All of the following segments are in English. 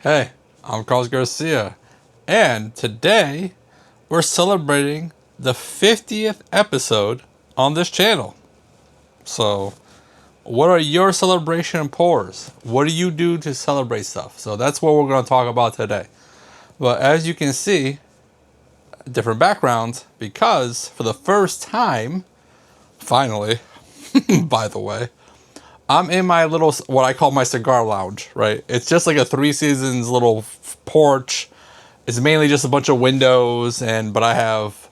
Hey, I'm Carlos Garcia, and today we're celebrating the 50th episode on this channel. So, what are your celebration pours? What do you do to celebrate stuff? So that's what we're going to talk about today. But as you can see, different backgrounds, because for the first time, finally, by the way, I'm in my little, what I call my cigar lounge, right? It's just like a Three Seasons little porch. It's mainly just a bunch of windows, but I have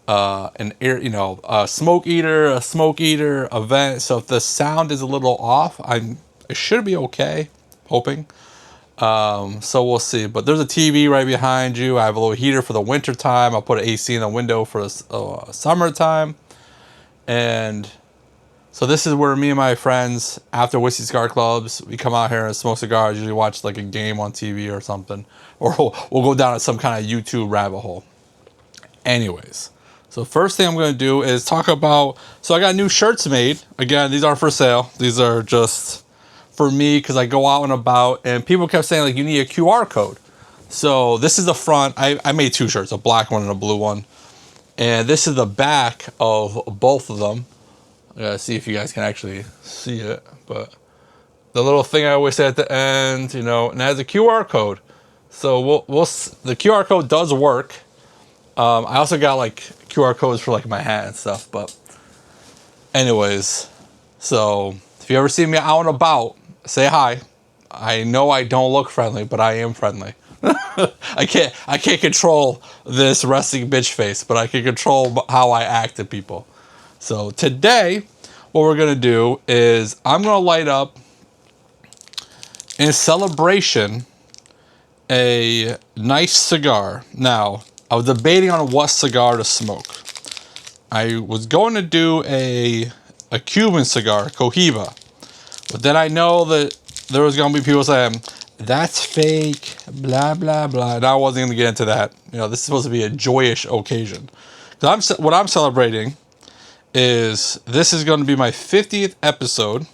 an air, a smoke eater, a vent. So if the sound is a little off, it should be okay. Hoping. So we'll see. But there's a TV right behind you. I have a little heater for the winter time. I'll put an AC in the window for the summertime, and so this is where me and my friends, after Whiskey Cigar Clubs, we come out here and smoke cigars, usually watch like a game on TV or something. Or we'll go down some kind of YouTube rabbit hole. Anyways, so first thing I'm going to do is talk about, so I got new shirts made. Again, these aren't for sale. These are just for me because I go out and about, and people kept saying like, you need a QR code. So this is the front. I made two shirts, a black one and a blue one. And this is the back of both of them. I gotta see if you guys can actually see it, but the little thing I always say at the end, and it has a QR code. So the QR code does work. I also got like QR codes for like my hat and stuff, but anyways, so if you ever see me out and about, say hi. I know I don't look friendly, but I am friendly. I can't control this resting bitch face, but I can control how I act to people. So today, what we're going to do is I'm going to light up, in celebration, a nice cigar. Now, I was debating on what cigar to smoke. I was going to do a Cuban cigar, Cohiba. But then I know that there was going to be people saying, that's fake, blah, blah, blah. And I wasn't going to get into that. This is supposed to be a joyous occasion. What I'm celebrating is this is going to be my 50th episode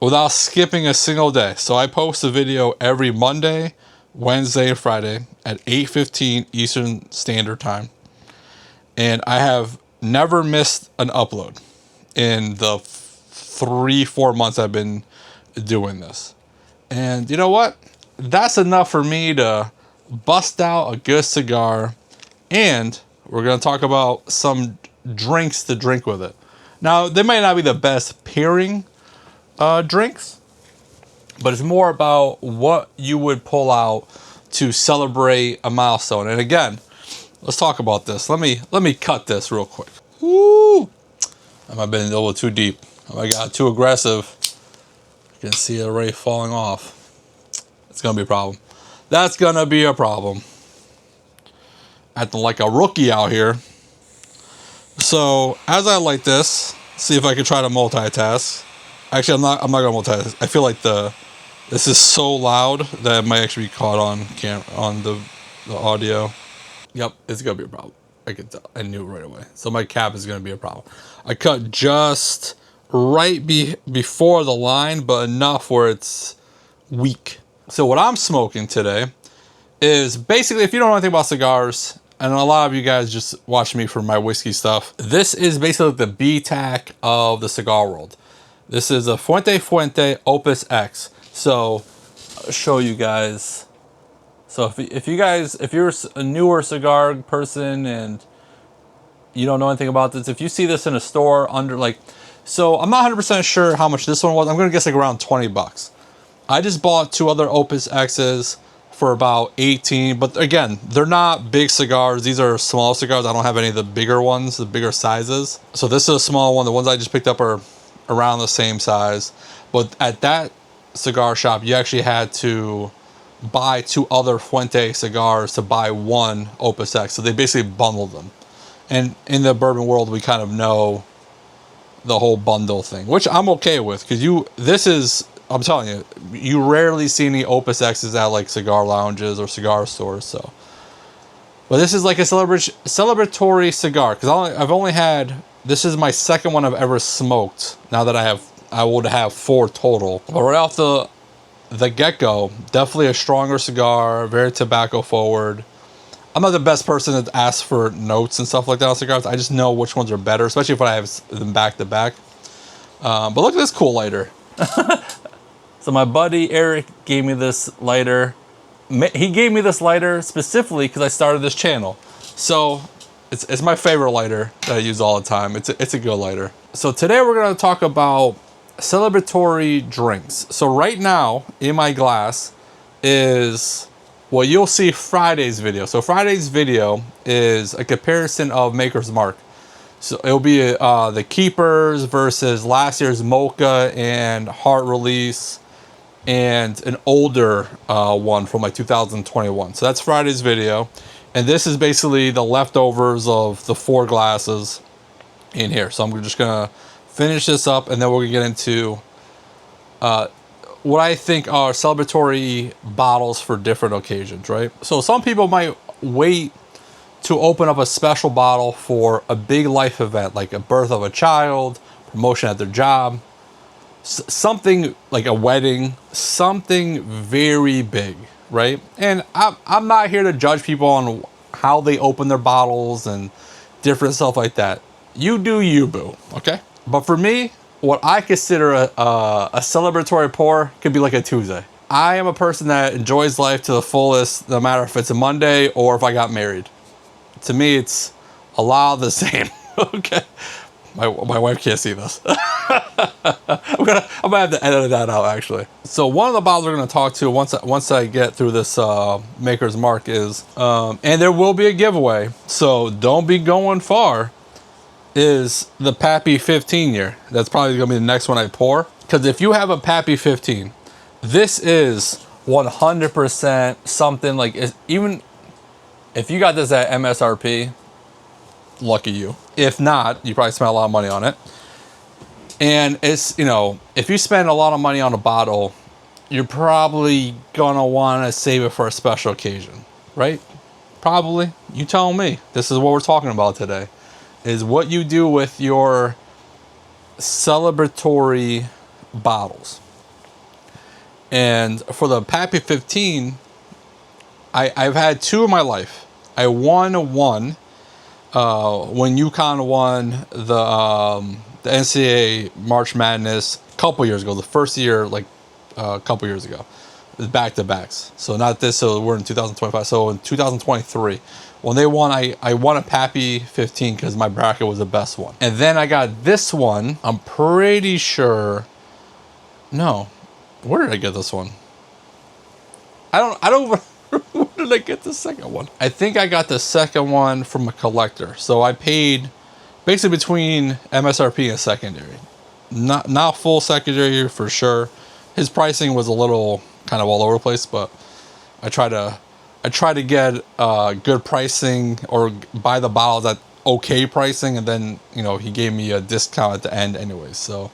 without skipping a single day. So I post a video every Monday, Wednesday, and Friday at 8:15 Eastern Standard Time. And I have never missed an upload in the 3-4 months I've been doing this. And you know what? That's enough for me to bust out a good cigar. And we're going to talk about some drinks to drink with it. Now, they might not be the best pairing drinks, but it's more about what you would pull out to celebrate a milestone. And again, let's talk about this. Let me cut this real quick. Woo! I might have been a little too deep. I got too aggressive. You can see it already falling off. It's gonna be a problem. That's gonna be a problem. Acting like a rookie out here. So as I light this, see if I can try to multitask. Actually, I'm not gonna multitask. I feel like this is so loud that it might actually be caught on camera, on the audio. Yep, it's gonna be a problem. I could tell. I knew right away. So my cap is gonna be a problem. I cut just right before the line, but enough where it's weak. So what I'm smoking today is basically, if you don't know anything about cigars, and a lot of you guys just watch me for my whiskey stuff, this is basically the B-tack of the cigar world. This is a Fuente OPUS X. So I'll show you guys. So if you're a newer cigar person and you don't know anything about this, if you see this in a store so I'm not 100% sure how much this one was. I'm gonna guess like around $20. I just bought two other OPUS X's for about 18, but again, they're not big cigars. These are small cigars. I don't have any of the bigger ones, the bigger sizes. So this is a small one. The ones I just picked up are around the same size. But at that cigar shop, you actually had to buy two other Fuente cigars to buy one OPUS X. So they basically bundled them. And in the bourbon world, we kind of know the whole bundle thing, which I'm okay with, because I'm telling you, you rarely see any OPUS X's at like cigar lounges or cigar stores. So, but this is like a celebratory cigar, because this is my second one I've ever smoked. Now that I would have 4 total. But right off the the get-go, definitely a stronger cigar, very tobacco forward. I'm not the best person to ask for notes and stuff like that on cigars. I just know which ones are better, especially if I have them back to back. But look at this cool lighter. So my buddy Eric gave me this lighter. He gave me this lighter specifically because I started this channel. So it's my favorite lighter that I use all the time. It's a good lighter. So today we're going to talk about celebratory drinks. So right now in my glass is, well, you'll see Friday's video. So Friday's video is a comparison of Maker's Mark. So it'll be the Keepers versus last year's Mocha and Heart Release and an older one from like 2021. So that's Friday's video. And this is basically the leftovers of the 4 glasses in here. So I'm just going to finish this up, and then we're going to get into what I think are celebratory bottles for different occasions, right? So some people might wait to open up a special bottle for a big life event, like a birth of a child, promotion at their job, something like a wedding, something very big, right? And I'm not here to judge people on how they open their bottles and different stuff like that. You do you, boo, okay? But for me, what I consider a celebratory pour could be like a Tuesday. I am a person that enjoys life to the fullest, no matter if it's a Monday or if I got married. To me, it's a lot of the same. Okay, my wife can't see this. I'm gonna have to edit that out actually. So one of the bottles we're gonna talk to once I get through this Maker's Mark is, and there will be a giveaway, so don't be going far, is the Pappy 15 year. That's probably gonna be the next one I pour, because if you have a Pappy 15, this is 100% something like, even if you got this at MSRP, lucky you. If not, you probably spent a lot of money on it. And it's, you know, if you spend a lot of money on a bottle, you're probably gonna want to save it for a special occasion, right? Probably. You tell me. This is what we're talking about today, is what you do with your celebratory bottles. And for the Pappy 15, I've had 2 in my life. I won one when UConn won the NCAA March Madness a couple years ago. The first year, like a couple years ago, it was back-to-backs. So not this. So we're in 2025. So in 2023, when they won, I won a Pappy 15 because my bracket was the best one. And then I got this one. I'm pretty sure. No, where did I get this one? I don't. Where did I get the second one? I think I got the second one from a collector. So I paid basically between MSRP and secondary. Not full secondary for sure. His pricing was a little kind of all over the place, but I try to get good pricing or buy the bottles at okay pricing, and then, you know, he gave me a discount at the end anyways. So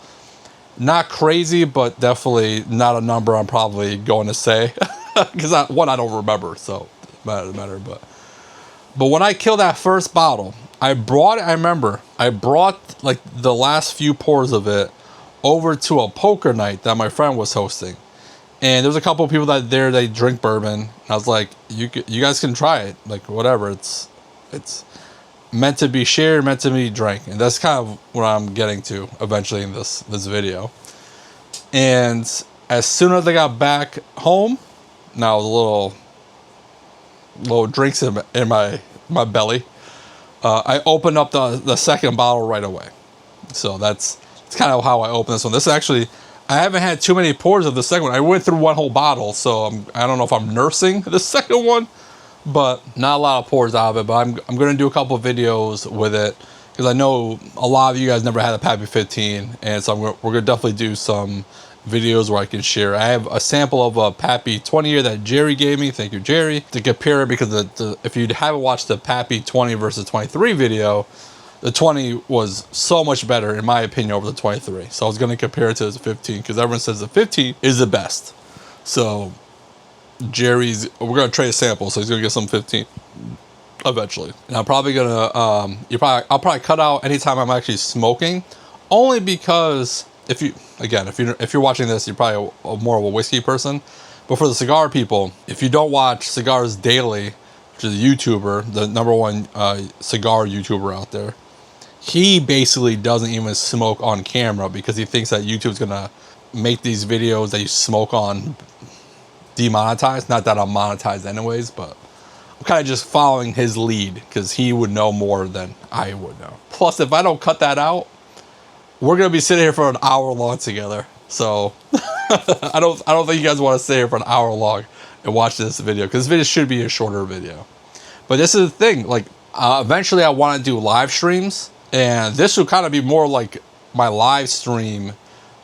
not crazy, but definitely not a number I'm probably going to say. Because I don't remember, so it doesn't matter. But when I killed that first bottle, I brought like the last few pours of it over to a poker night that my friend was hosting, and there's a couple of people they drink bourbon. And I was like, you guys can try it, like whatever. It's meant to be shared, meant to be drank, and that's kind of what I'm getting to eventually in this video. And as soon as I got back home, now a little drinks in my belly, I opened up the second bottle right away. So that's kind of how I opened this one. This is actually, I haven't had too many pours of the second one. I went through one whole bottle, so I don't know if I'm nursing the second one, but not a lot of pours out of it. But I'm going to do a couple of videos with it, because I know a lot of you guys never had a Pappy 15, and so we're going to definitely do some videos where I can share. I have a sample of a Pappy 20 year that Jerry gave me. Thank you, Jerry. To compare it, because if you haven't watched the Pappy 20 versus 23 video, the 20 was so much better in my opinion over the 23. So I was going to compare it to the 15, because everyone says the 15 is the best. So we're going to trade a sample, so he's going to get some 15 eventually. And I'm probably going to I'll probably cut out anytime I'm actually smoking, only because if you're watching this, you're probably more of a whiskey person. But for the cigar people, if you don't watch Cigars Daily, which is a YouTuber, the #1 cigar YouTuber out there, he basically doesn't even smoke on camera because he thinks that YouTube's gonna make these videos that you smoke on demonetized. Not that I'm monetized anyways, but I'm kind of just following his lead because he would know more than I would know. Plus, if I don't cut that out, we're gonna be sitting here for an hour long together. So I don't think you guys want to stay here for an hour long and watch this video, because this video should be a shorter video. But this is the thing, like eventually I want to do live streams, and this would kind of be more like my live stream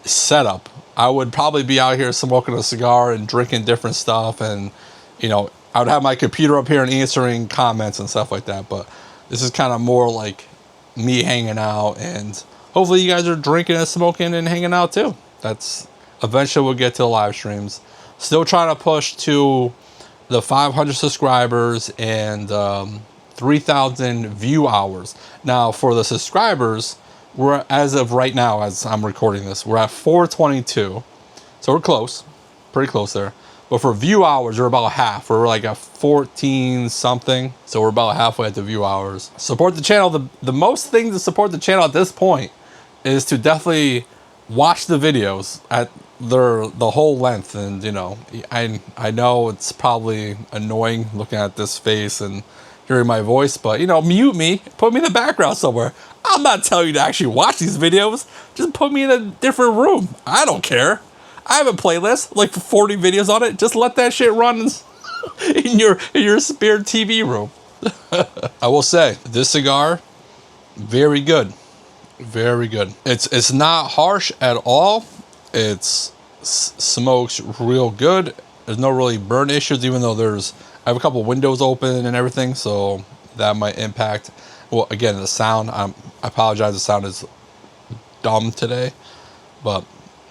setup. I would probably be out here smoking a cigar and drinking different stuff, and you know, I would have my computer up here and answering comments and stuff like that. But this is kind of more like me hanging out, and hopefully you guys are drinking and smoking and hanging out too. That's eventually we'll get to the live streams. Still trying to push to the 500 subscribers and 3,000 view hours. Now for the subscribers, we're, as of right now, as I'm recording this, we're at 422. So we're close, pretty close there. But for view hours, we're about half. We're like at 14 something. So we're about halfway at the view hours. Support the channel. The most thing to support the channel at this point is to definitely watch the videos at the whole length. And you know, I know it's probably annoying looking at this face and hearing my voice, but you know, mute me, put me in the background somewhere. I'm not telling you to actually watch these videos. Just put me in a different room. I don't care. I have a playlist, like 40 videos on it. Just let that shit run in your spare TV room. I will say, this cigar, very good. Very good. It's not harsh at all. It's smokes real good. There's no really burn issues, even though I have a couple windows open and everything, so that might impact. Well, again, the sound. I apologize. The sound is dumb today, but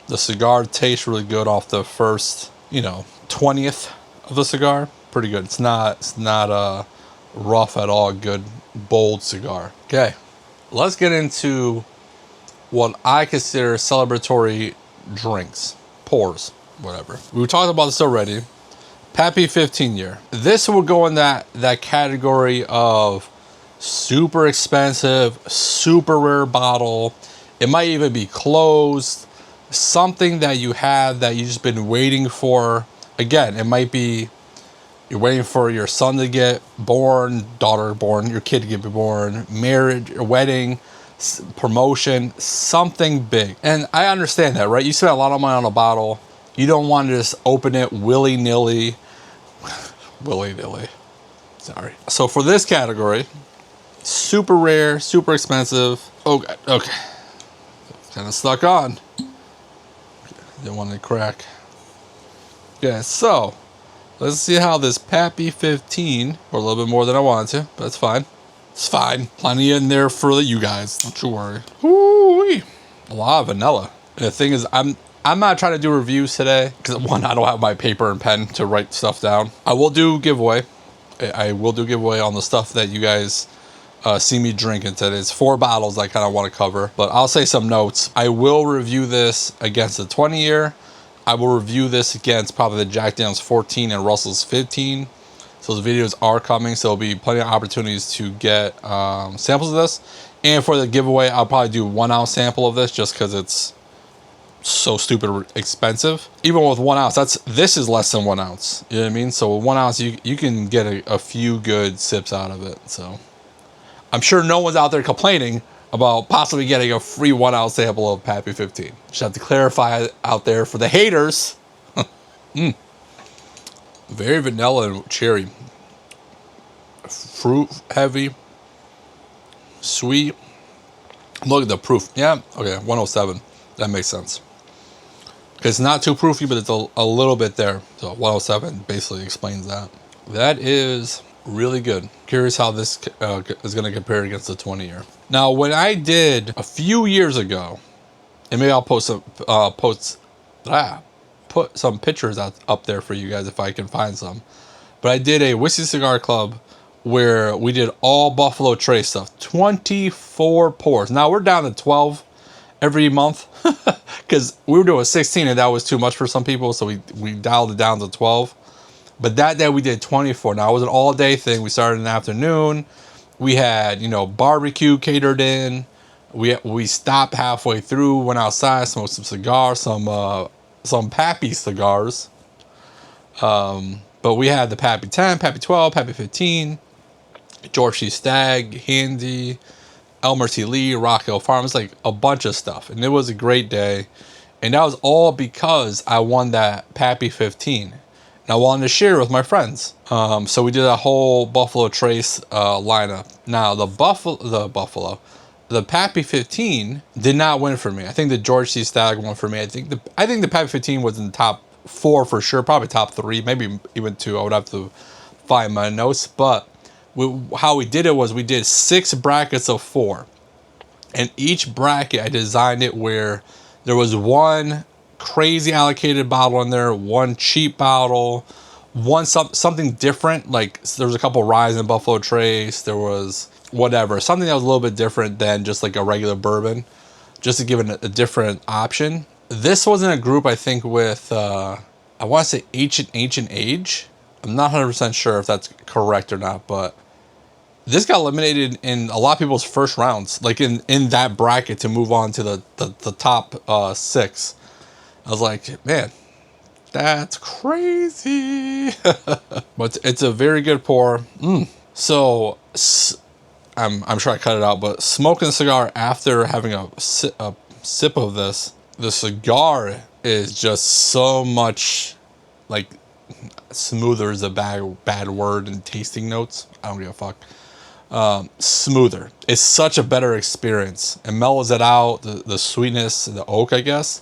the cigar tastes really good off the first, 20th of the cigar. Pretty good. It's not rough at all. Good, bold cigar. Okay, let's get into what I consider celebratory drinks, pours, whatever. We talked about this already. Pappy 15 year. This will go in that category of super expensive, super rare bottle. It might even be closed. Something that you have that you've just been waiting for. Again, it might be you're waiting for your son to get born, daughter born, your kid to get born, marriage, wedding, promotion, something big. And I understand that, right? You spend a lot of money on a bottle. You don't want to just open it willy-nilly. Willy-nilly. Sorry. So for this category, super rare, super expensive. Okay. Kind of stuck on. Didn't want to crack. Yeah, so let's see how this Pappy 15, or a little bit more than I wanted to, but it's fine. It's fine. Plenty in there for you guys. Don't you worry. Ooh-wee. A lot of vanilla. And the thing is, I'm not trying to do reviews today because, one, I don't have my paper and pen to write stuff down. I will do giveaway. I will do giveaway on the stuff that you guys see me drinking today. It's 4 bottles I kind of want to cover, but I'll say some notes. I will review this against the 20 year. I will review this against probably the Jack Daniel's 14 and Russell's 15. So those videos are coming, so there'll be plenty of opportunities to get samples of this. And for the giveaway, I'll probably do 1 ounce sample of this just because it's so stupid expensive. Even with 1 ounce, this is less than 1 ounce. You know what I mean? So with 1 ounce, you can get a few good sips out of it. So I'm sure no one's out there complaining about possibly getting a free 1 ounce sample of Pappy 15. Just have to clarify out there for the haters. Very vanilla and cherry. Fruit heavy. Sweet. Look at the proof. Yeah, okay, 107. That makes sense. It's not too proofy, but it's a little bit there. So 107 basically explains that. That is really good. Curious how this is going to compare against the 20 year. Now, when I did a few years ago, and maybe I'll put some pictures up there for you guys if I can find some. But I did a Whiskey Cigar Club where we did all Buffalo Trace stuff. 24 pours. Now we're down to 12 every month because we were doing 16 and that was too much for some people, so we dialed it down to 12. But that day we did 24. Now it was an all day thing. We started in the afternoon. We had, you know, barbecue catered in. We stopped halfway through, went outside, smoked some cigars, some Pappy cigars. But we had the Pappy 10, Pappy 12, Pappy 15, George C. Stagg, Handy, Elmer T. Lee, Rock Hill Farms, like a bunch of stuff. And it was a great day. And that was all because I won that Pappy 15. And I wanted to share it with my friends. So we did a whole Buffalo Trace lineup. Now the Pappy 15 did not win for me. I think the George C. Stagg won for me. I think the Pappy 15 was in the top 4 for sure, probably top 3, maybe even 2. I would have to find my notes. But how we did it was we did 6 brackets of 4. And each bracket, I designed it where there was one crazy allocated bottle in there, one cheap bottle, one something different. Like there was a couple ryes in Buffalo Trace. There was whatever, something that was a little bit different than just like a regular bourbon, just to give it a different option. This was in a group, I think, with I want to say Ancient Age. I'm not 100% sure if that's correct or not, but this got eliminated in a lot of people's first rounds, like in that bracket, to move on to the top 6. I was like, man, that's crazy. But it's a very good pour. So I'm sure I cut it out, but smoking a cigar after having a sip of this, the cigar is just so much, like, smoother is a bad word in tasting notes. I don't give a fuck. Smoother. It's such a better experience. It mellows it out, the sweetness, the oak, I guess.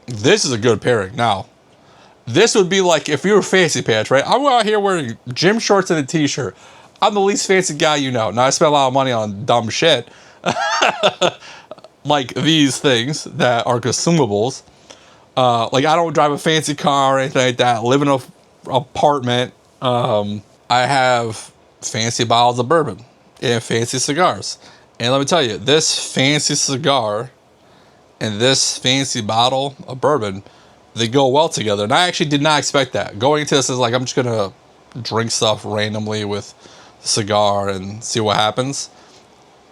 This is a good pairing. Now, this would be like if you were Fancy Pants, right? I'm out here wearing gym shorts and a t-shirt. I'm the least fancy guy you know. Now, I spend a lot of money on dumb shit. Like these things that are consumables. Like, I don't drive a fancy car or anything like that. I live in an apartment. I have fancy bottles of bourbon and fancy cigars. And let me tell you, this fancy cigar and this fancy bottle of bourbon, they go well together. And I actually did not expect that. Going into this is like, I'm just going to drink stuff randomly with the cigar and see what happens.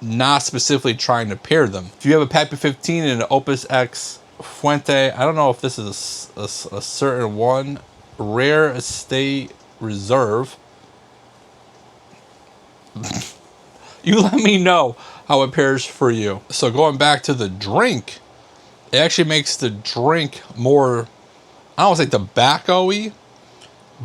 Not specifically trying to pair them. If you have a Pappy 15 and an Opus X Fuente, I don't know if this is a certain one, Rare Estate Reserve. You let me know how it pairs for you. So going back to the drink, it actually makes the drink more, I don't want to say tobacco-y,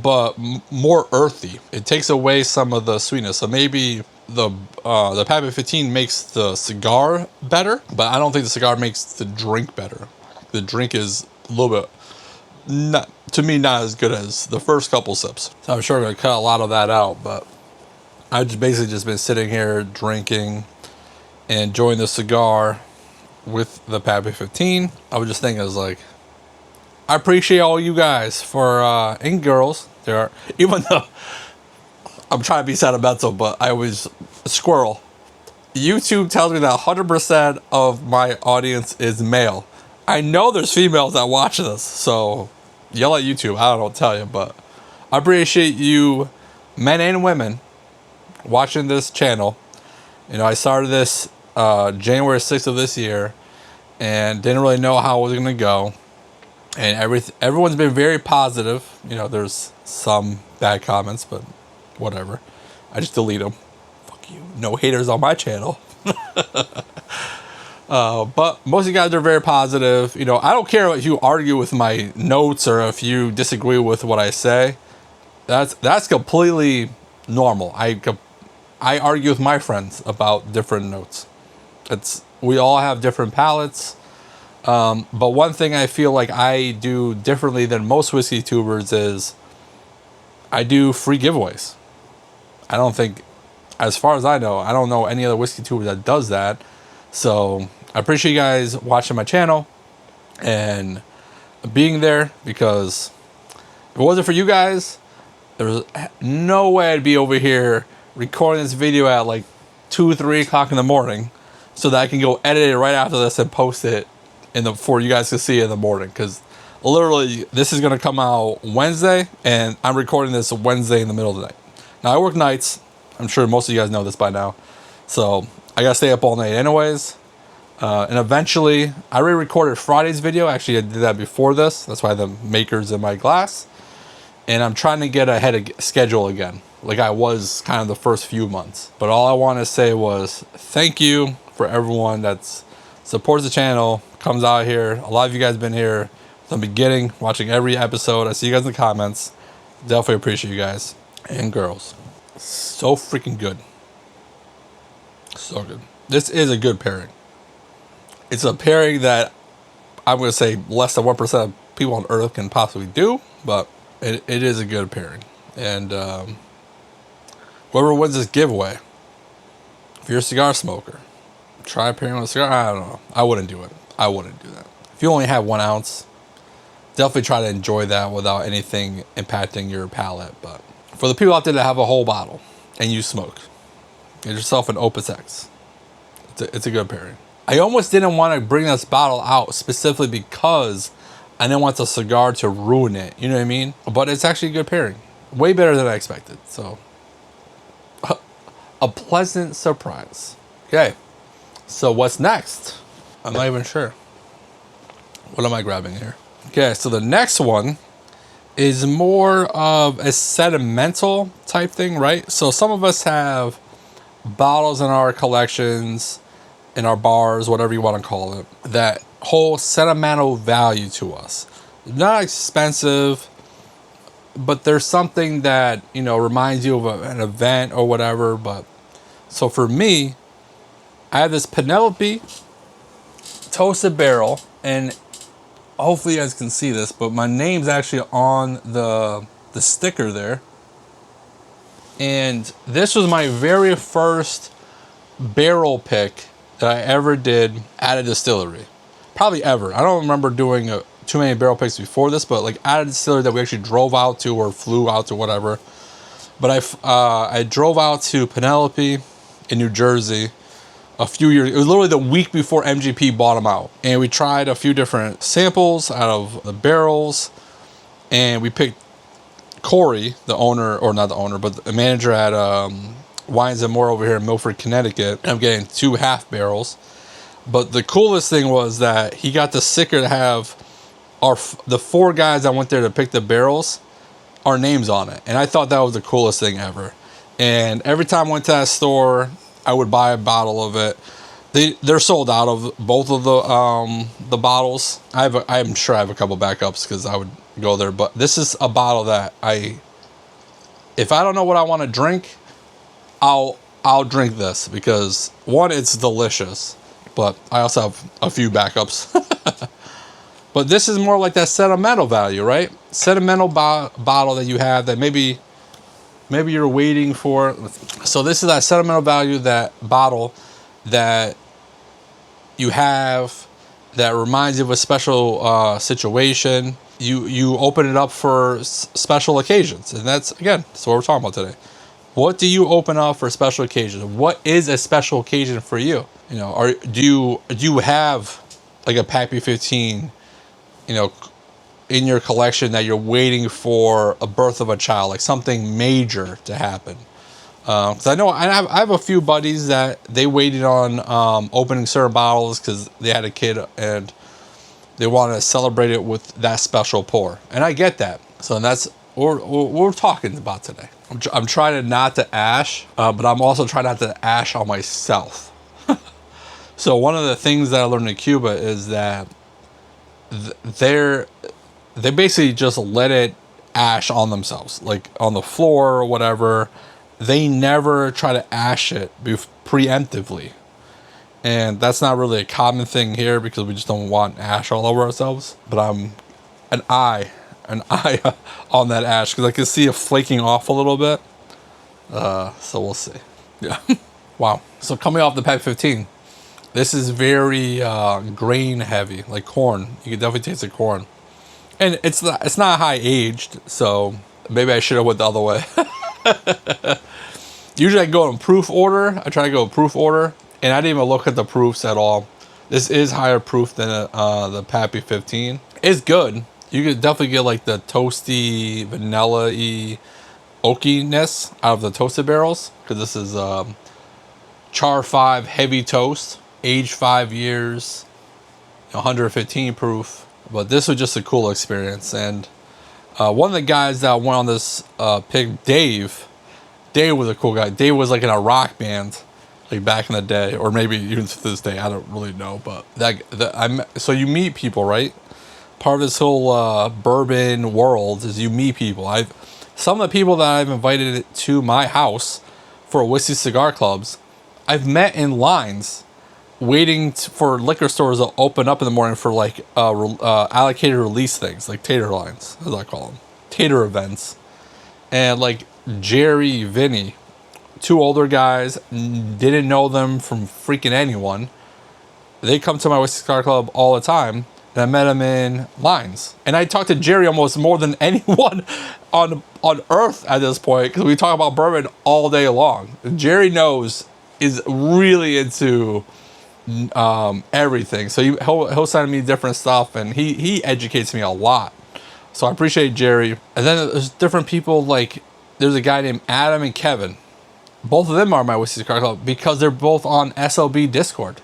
but more earthy. It takes away some of the sweetness. So maybe the Pappy 15 makes the cigar better, but I don't think the cigar makes the drink better. The drink is a little bit, not as good as the first couple sips. So I'm sure I'm going to cut a lot of that out, but I've just basically just been sitting here drinking and enjoying the cigar with the Pappy 15. I was just thinking, I was like, I appreciate all you guys for, and girls, there are, even though I'm trying to be sentimental, but I was a squirrel. YouTube tells me that 100% of my audience is male. I know there's females that watch this, so yell at YouTube. I don't know what to tell you, but I appreciate you, men and women, watching this channel. You know, I started this January 6th of this year and didn't really know how it was going to go. And everyone's been very positive. You know, there's some bad comments, but whatever. I just delete them. Fuck you. No haters on my channel. But most of you guys are very positive. You know, I don't care if you argue with my notes or if you disagree with what I say. That's completely normal. I argue with my friends about different notes. We all have different palates. But one thing I feel like I do differently than most whiskey tubers is I do free giveaways. I don't think, as far as I don't know any other whiskey tuber that does that. So I appreciate you guys watching my channel and being there, because if it wasn't for you guys, there's no way I'd be over here recording this video at like 2-3 o'clock in the morning so that I can go edit it right after this and post it for you guys to see in the morning, because literally this is gonna come out Wednesday, and I'm recording this Wednesday in the middle of the night. Now I work nights. I'm sure most of you guys know this by now, so I gotta stay up all night anyways. And eventually, I already recorded Friday's video. Actually, I did that before this. That's why the maker's in my glass. And I'm trying to get ahead of schedule again, like I was kind of the first few months. But all I want to say was thank you for everyone that supports the channel, comes out here. A lot of you guys have been here from the beginning, watching every episode. I see you guys in the comments. Definitely appreciate you guys and girls. So freaking good. So good. This is a good pairing. It's a pairing that I'm going to say less than 1% of people on Earth can possibly do, but it is a good pairing. And whoever wins this giveaway, if you're a cigar smoker, try pairing with a cigar. I don't know. I wouldn't do it. I wouldn't do that. If you only have 1 ounce, definitely try to enjoy that without anything impacting your palate. But for the people out there that have a whole bottle and you smoke, get yourself an Opus X. It's a good pairing. I almost didn't want to bring this bottle out specifically because I didn't want the cigar to ruin it. You know what I mean? But it's actually a good pairing. Way better than I expected. So, a pleasant surprise. Okay. So, what's next? I'm not even sure. What am I grabbing here? Okay, so the next one is more of a sentimental type thing, right? So, some of us have bottles in our collections, in our bars, whatever you want to call it, that hold sentimental value to us. Not expensive, but there's something that, you know, reminds you of an event or whatever. But so for me, I have this Penelope toasted barrel, and hopefully you guys can see this, but my name's actually on the sticker there. And this was my very first barrel pick that I ever did at a distillery. Probably ever. I don't remember doing too many barrel picks before this, but like at a distillery that we actually drove out to or flew out to, whatever. But I drove out to Penelope in New Jersey a few years. It was literally the week before MGP bought them out. And we tried a few different samples out of the barrels. And we picked Corey, the owner, or not the owner, but the manager at Wines and More over here in Milford, Connecticut. And I'm getting 2 half barrels. But the coolest thing was that he got the sticker to have the 4 guys that went there to pick the barrels, our names on it. And I thought that was the coolest thing ever. And every time I went to that store, I would buy a bottle of it. They're sold out of both of the bottles. I'm sure I have a couple backups because I would go there. But this is a bottle that if I don't know what I want to drink, I'll drink this because, one, it's delicious, but I also have a few backups. But this is more like that sentimental value, right? Sentimental bottle that you have that maybe you're waiting for. So this is that sentimental value, that bottle that you have that reminds you of a special situation. You open it up for special occasions, and that's what we're talking about today. What do you open up for special occasions? What is a special occasion for you? You know, do you have like a Pappy 15, you know, in your collection that you're waiting for a birth of a child, like something major to happen? Because I know I have a few buddies that they waited on opening certain bottles because they had a kid and they wanted to celebrate it with that special pour, and I get that. So that's what we're talking about today. I'm trying not to ash, but I'm also trying not to ash on myself. So one of the things that I learned in Cuba is that they basically just let it ash on themselves, like on the floor or whatever. They never try to ash it preemptively. And that's not really a common thing here because we just don't want ash all over ourselves. But I'm an eye on that ash because I can see it flaking off a little bit. So we'll see. Yeah. Wow. So coming off the Pappy 15, this is very grain heavy, like corn. You can definitely taste the corn. And it's not high aged, so maybe I should have went the other way. Usually I go in proof order. I try to go in proof order, and I didn't even look at the proofs at all. This is higher proof than the Pappy 15. It's good. You could definitely get like the toasty, vanilla-y oakiness out of the toasted barrels, because this is Char 5 heavy toast, aged 5 years, 115 proof. But this was just a cool experience. And one of the guys that went on this pick, Dave was a cool guy. Dave was like in a rock band, like back in the day, or maybe even to this day. I don't really know. But so you meet people, right? Part of this whole bourbon world is you meet people. Some of the people that I've invited to my house for whiskey cigar clubs, I've met in lines waiting for liquor stores to open up in the morning for like allocated release things, like tater lines, as I call them, tater events. And like Jerry, Vinny, two older guys, didn't know them from freaking anyone. They come to my whiskey cigar club all the time. And I met them in lines. And I talked to Jerry almost more than anyone on earth at this point, because we talk about bourbon all day long. Jerry is really into everything. So he'll send me different stuff, and he educates me a lot. So I appreciate Jerry. And then there's different people, like there's a guy named Adam and Kevin. Both of them are my whiskey cigar club because they're both on SLB Discord.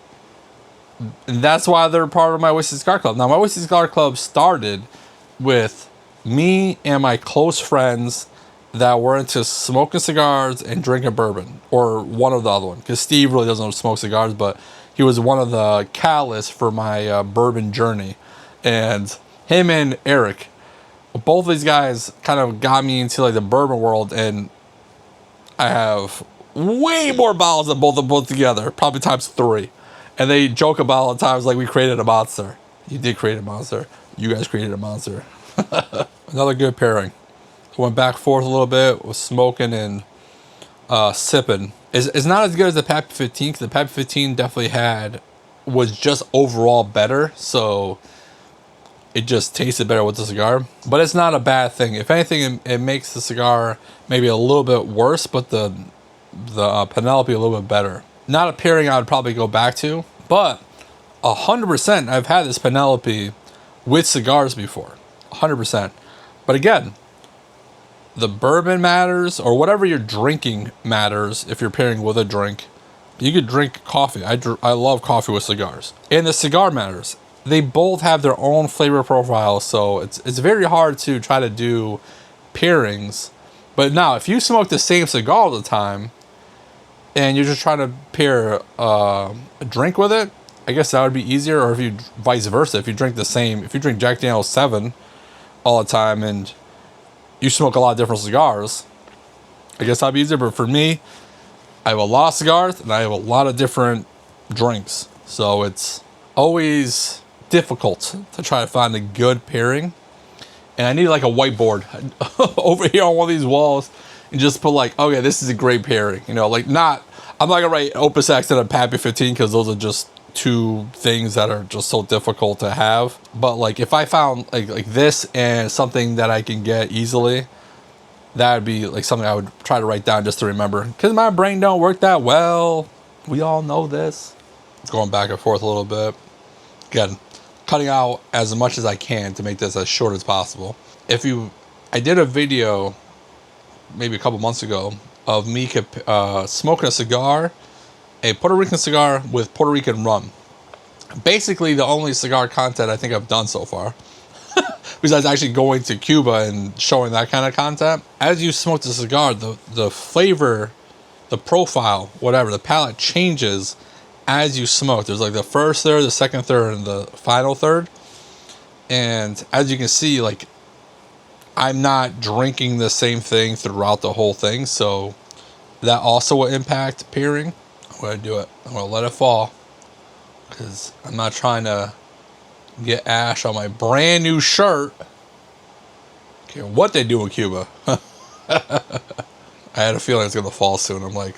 And that's why they're part of my whiskey cigar club. Now, my whiskey cigar club started with me and my close friends that were into smoking cigars and drinking bourbon, or one or the other one, because Steve really doesn't smoke cigars, but he was one of the catalysts for my bourbon journey. And him and Eric, both of these guys kind of got me into like the bourbon world, and I have way more bottles than both of them put together, probably times 3. And they joke about all the times like we created a monster. You did create a monster. You guys created a monster. Another good pairing. Went back and forth a little bit, was smoking and sipping. It's not as good as the Pappy 15, because the Pappy 15 definitely was just overall better. So it just tasted better with the cigar. But it's not a bad thing. If anything, it makes the cigar maybe a little bit worse, but the Penelope a little bit better. Not a pairing I would probably go back to, but 100% I've had this Penelope with cigars before. 100%. But again, the bourbon matters, or whatever you're drinking matters if you're pairing with a drink. You could drink coffee. I love coffee with cigars. And the cigar matters. They both have their own flavor profile, so it's very hard to try to do pairings. But now, if you smoke the same cigar all the time, and you're just trying to pair a drink with it, I guess that would be easier. Or if you vice versa, if you drink Jack Daniel's 7 all the time and you smoke a lot of different cigars, I guess that'd be easier. But for me, I have a lot of cigars and I have a lot of different drinks, so it's always difficult to try to find a good pairing. And I need like a whiteboard over here on one of these walls, and just put like, okay, this is a great pairing. I'm not gonna write Opus X and a Pappy 15, because those are just two things that are just so difficult to have. But like, if I found like this and something that I can get easily, that would be like something I would try to write down just to remember, because my brain don't work that well. We all know this. Going back and forth a little bit. Again, cutting out as much as I can to make this as short as possible. I did a video maybe a couple months ago of me smoking a cigar, a Puerto Rican cigar with Puerto Rican rum. Basically the only cigar content I think I've done so far, besides actually going to Cuba and showing that kind of content. As you smoke the cigar, the flavor, the profile, whatever, the palate changes as you smoke. There's like the first third, the second third, and the final third. And as you can see, like, I'm not drinking the same thing throughout the whole thing, so that also will impact pairing. I'm going to do it. I'm going to let it fall, because I'm not trying to get ash on my brand new shirt. Okay, what they do in Cuba. I had a feeling it's going to fall soon. I'm like,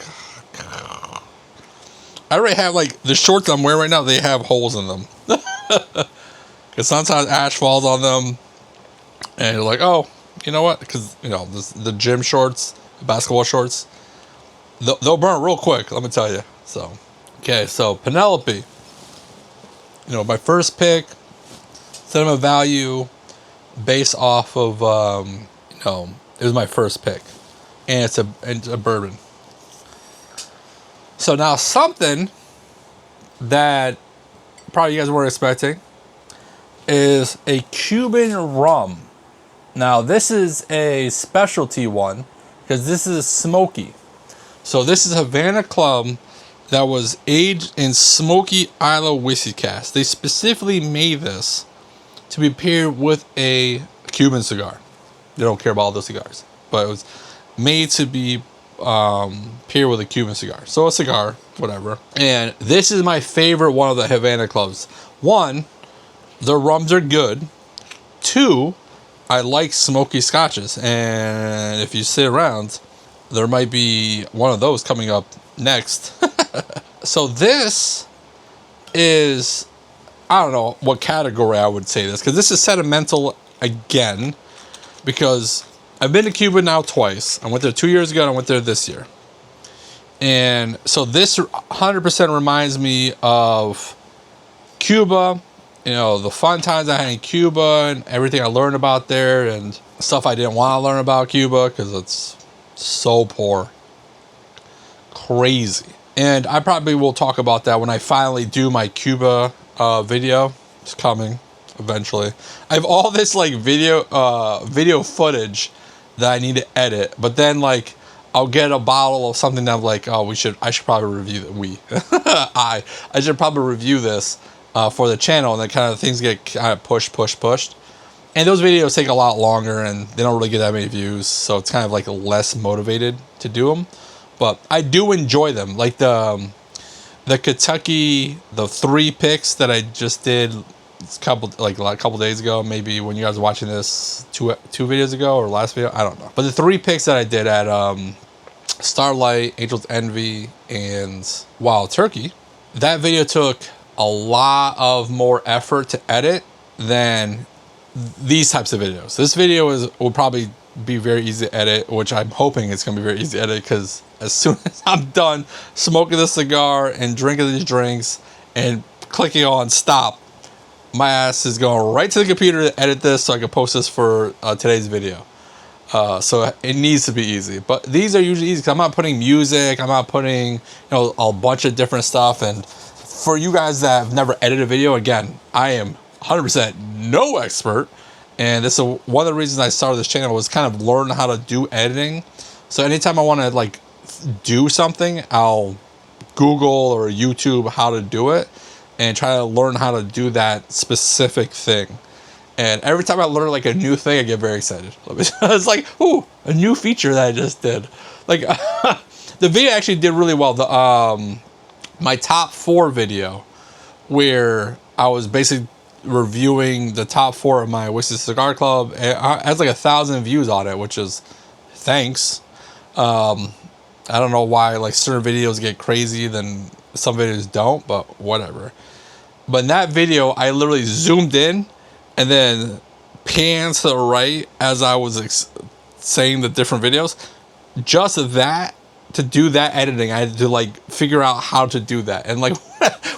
I already have, like, the shorts I'm wearing right now, they have holes in them. Because sometimes ash falls on them, and you're like, oh, you know what? Because, the gym shorts, the basketball shorts, they'll burn real quick, let me tell you. So, okay, so Penelope. you know, my first pick, sentiment value, based off of, you know, it was my first pick, and it's a bourbon. So now something that probably you guys weren't expecting is a Cuban rum. Now this is a specialty one because this is smoky. So this is Havana Club that was aged in smoky Isla whiskey cask. They specifically made this to be paired with a Cuban cigar. They don't care about all the cigars, but it was made to be paired with a Cuban cigar. So a cigar, whatever. And this is my favorite one of the Havana Clubs. One, the rums are good. Two, I like smoky scotches. And if you sit around, there might be one of those coming up next. So this is, I don't know what category I would say this, because this is sentimental again, because I've been to Cuba now twice. I went there 2 years ago and I went there this year. And so this 100% reminds me of Cuba, you know, the fun times I had in Cuba and everything I learned about there and stuff I didn't want to learn about Cuba because it's so poor. Crazy. And I probably will talk about that when I finally do my Cuba video. It's coming eventually. I have all this like video footage that I need to edit, but then like I'll get a bottle of something that I'm like, oh, I should probably review that. I should probably review this for the channel, and then kind of things get kind of pushed. And those videos take a lot longer and they don't really get that many views, so it's kind of like less motivated to do them. But I do enjoy them. Like the Kentucky, the 3 picks that I just did a couple days ago, maybe when you guys are watching this two videos ago or last video, I don't know. But the 3 picks that I did at Starlight, Angel's Envy, and Wild Turkey, that video took a lot of more effort to edit than these types of videos. This video will probably be very easy to edit, which I'm hoping it's going to be very easy to edit, because as soon as I'm done smoking the cigar and drinking these drinks and clicking on stop, my ass is going right to the computer to edit this so I can post this for today's video. So it needs to be easy. But these are usually easy because I'm not putting music, I'm not putting, you know, a bunch of different stuff. And for you guys that have never edited a video, again, I am 100% no expert. And this is one of the reasons I started this channel, was kind of learn how to do editing. So anytime I want to like do something, I'll Google or YouTube how to do it and try to learn how to do that specific thing. And every time I learn like a new thing, I get very excited. It's like, ooh, a new feature that I just did. Like the video actually did really well. The my top 4 video, where I was basically reviewing the top 4 of my Whiskey Cigar Club, it has like 1,000 views on it, which is thanks. I don't know why like certain videos get crazy than some videos don't, but whatever. But in that video, I literally zoomed in and then panned to the right as I was saying the different videos. Just that, to do that editing, I had to like figure out how to do that. And like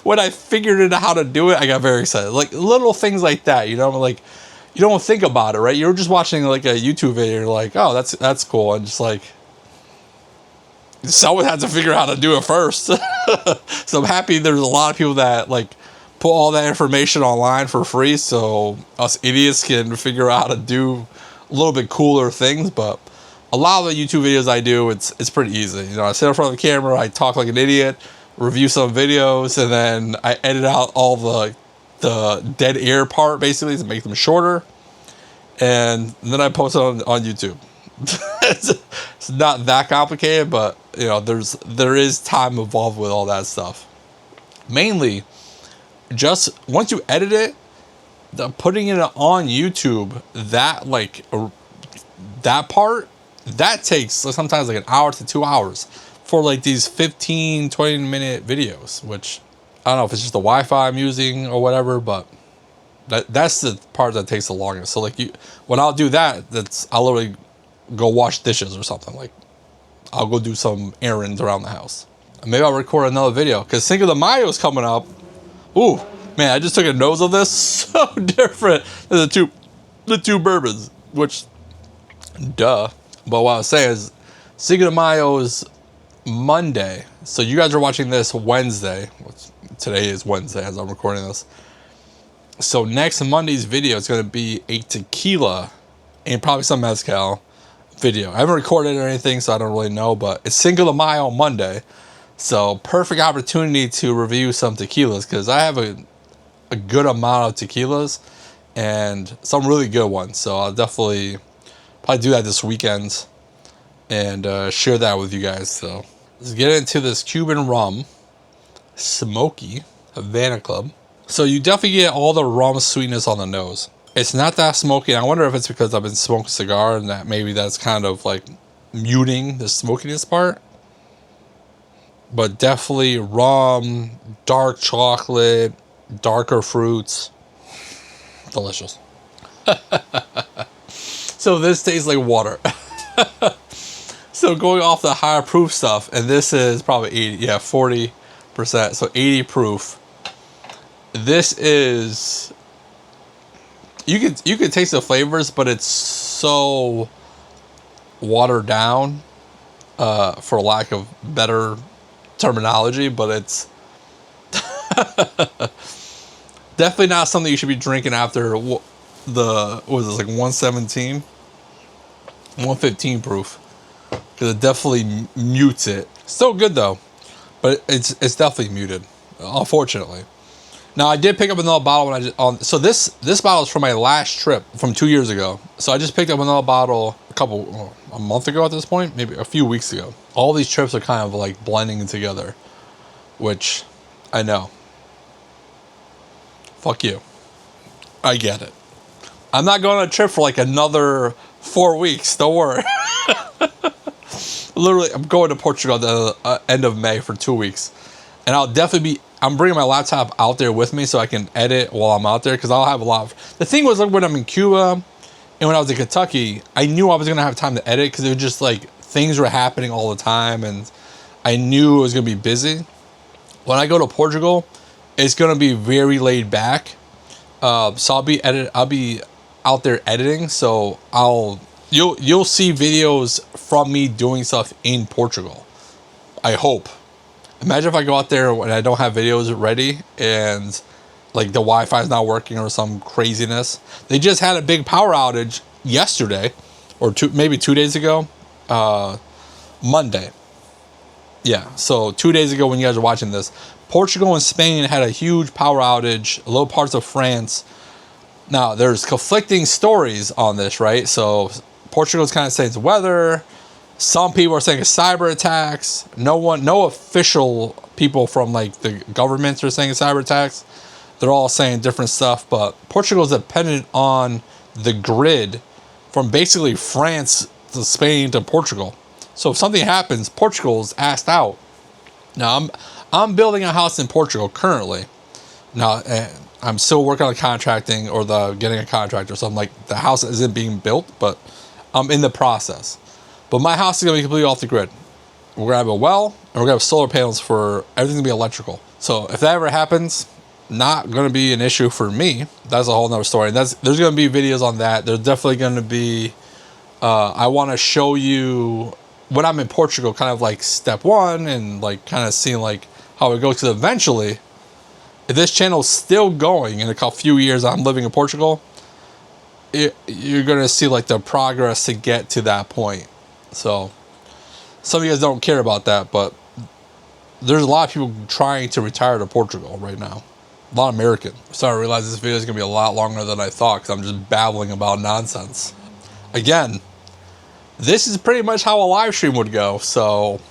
when I figured out how to do it, I got very excited. Like little things like that, you know, like you don't think about it, right? You're just watching like a YouTube video, you're like, oh, that's cool. And just like, someone had to figure out how to do it first. So I'm happy there's a lot of people that like put all that information online for free, so us idiots can figure out how to do a little bit cooler things. But a lot of the YouTube videos I do, it's pretty easy. You know, I sit in front of the camera, I talk like an idiot, review some videos, and then I edit out all the dead air part basically to make them shorter, and then I post it on YouTube. It's not that complicated, but you know, there is time involved with all that stuff. Mainly, just once you edit it, putting it on YouTube, that part, that takes sometimes like an hour to 2 hours for like these 15-20 minute videos, which I don't know if it's just the Wi-Fi I'm using or whatever, but that's the part that takes the longest. So like when I'll do that, I'll literally go wash dishes or something. Like I'll go do some errands around the house. Maybe I'll record another video, because Cinco de Mayo is coming up. Ooh, Man, I just took a nose of this. So different than the two bourbons, which, duh. But what I was saying is, Cinco de Mayo is Monday. So you guys are watching this Wednesday. Today is Wednesday as I'm recording this. So next Monday's video is going to be a tequila and probably some mezcal video. I haven't recorded or anything, so I don't really know, but it's Cinco de Mayo Monday. So perfect opportunity to review some tequilas, because I have a good amount of tequilas and some really good ones. So I'll definitely probably do that this weekend and share that with you guys. So let's get into this Cuban rum, smoky Havana Club. So you definitely get all the rum sweetness on the nose. It's not that smoky. And I wonder if it's because I've been smoking a cigar and that maybe that's kind of like muting the smokiness part. But definitely rum, dark chocolate, darker fruits. Delicious. So this tastes like water. So going off the higher proof stuff, and this is probably 80, yeah, 40%, so 80 proof. This is, you can taste the flavors, but it's so watered down, for lack of better terminology, but it's definitely not something you should be drinking after what was this, like 117, 115 proof, because it definitely mutes it. Still good though, but it's definitely muted, unfortunately. Now I did pick up another bottle when so this bottle is from my last trip from 2 years ago. So I just picked up another bottle a month ago at this point, maybe a few weeks ago. All these trips are kind of like blending together, which I know. Fuck you. I get it. I'm not going on a trip for like another 4 weeks. Don't worry. Literally, I'm going to Portugal at the end of May for 2 weeks. And I'll definitely I'm bringing my laptop out there with me so I can edit while I'm out there, because I'll have a lot of... The thing was, like, when I'm in Cuba and when I was in Kentucky, I knew I was going to have time to edit, because it was just like things were happening all the time and I knew it was going to be busy. When I go to Portugal, it's going to be very laid back. So I'll be out there editing, so you'll see videos from me doing stuff in Portugal. I hope. Imagine if I go out there and I don't have videos ready and like the Wi-Fi is not working or some craziness. They just had a big power outage yesterday, or maybe 2 days ago, Monday. Yeah, so 2 days ago when you guys are watching this, Portugal and Spain had a huge power outage, low parts of France. Now, there's conflicting stories on this, right? So Portugal's kind of saying it's weather. Some people are saying it's cyber attacks. No official people from like the governments are saying it's cyber attacks. They're all saying different stuff, but Portugal's dependent on the grid from basically France to Spain to Portugal. So if something happens, Portugal's asked out. Now I'm building a house in Portugal currently. Now I'm still working on contracting or getting a contract or something. Like the house isn't being built, but I'm in the process. But my house is going to be completely off the grid. We're going to have a well, and we're going to have solar panels for everything's going to be electrical. So if that ever happens, not going to be an issue for me. That's a whole nother story. And there's going to be videos on that. There's definitely going to be, I want to show you when I'm in Portugal, kind of like step one and like kind of seeing like how it goes. Because eventually, if this channel is still going in a few years I'm living in Portugal, you're going to see like the progress to get to that point. So some of you guys don't care about that, but there's a lot of people trying to retire to Portugal right now. A lot of American. I'm starting to realize this video is going to be a lot longer than I thought, because I'm just babbling about nonsense. Again, this is pretty much how a live stream would go. So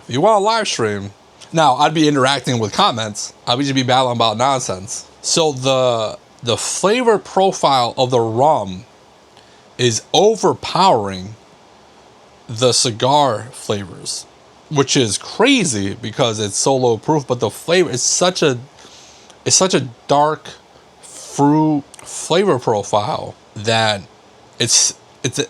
if you want a live stream, now I'd be interacting with comments. I would just be babbling about nonsense. So the flavor profile of the rum is overpowering the cigar flavors, which is crazy because it's so low proof, but the flavor is such a dark fruit flavor profile that it's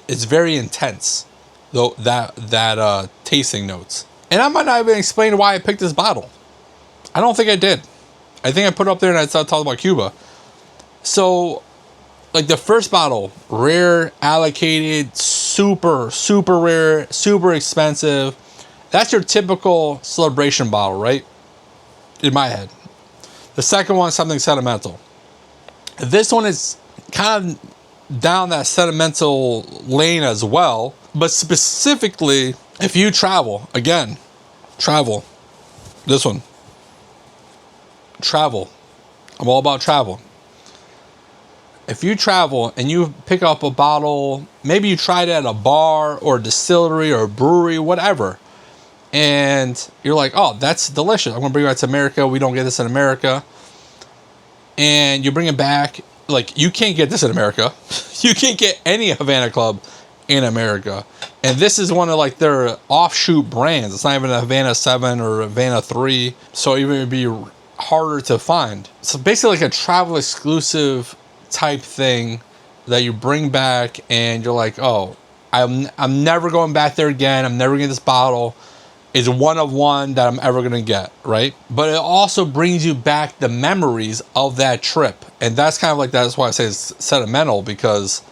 very intense, though that tasting notes. And I might not even explain why I picked this bottle. I don't think I did. I think I put it up there and I started talking about Cuba. So, like the first bottle, rare, allocated, super, super rare, super expensive. That's your typical celebration bottle, right? In my head. The second one, something sentimental. This one is kind of down that sentimental lane as well. But specifically, if you travel, again, travel. This one. Travel. I'm all about travel. If you travel and you pick up a bottle, maybe you tried it at a bar or a distillery or a brewery, whatever, and you're like, oh, that's delicious. I'm going to bring it back to America. We don't get this in America. And you bring it back. Like, you can't get this in America. You can't get any Havana Club in America. And this is one of, like, their offshoot brands. It's not even a Havana 7 or a Havana 3. So even it'd be harder to find. So basically like a travel exclusive type thing that you bring back and you're like, oh, I'm never going back there again. I'm never getting this bottle. It's one of one that I'm ever going to get, right? But it also brings you back the memories of that trip. And that's kind of like, that's why I say it's sentimental, because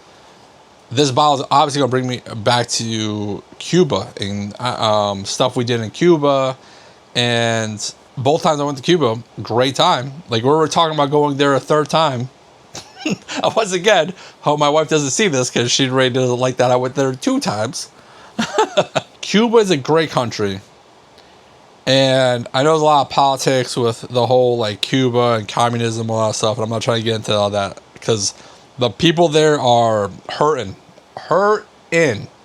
this bottle is obviously going to bring me back to Cuba and stuff we did in Cuba. And both times I went to Cuba, great time. Like, we were talking about going there a third time. Once again, hope my wife doesn't see this because she'd ready to like that I went there 2 times. Cuba is a great country. And I know there's a lot of politics with the whole like Cuba and communism and all that stuff, and I'm not trying to get into all that because the people there are hurting,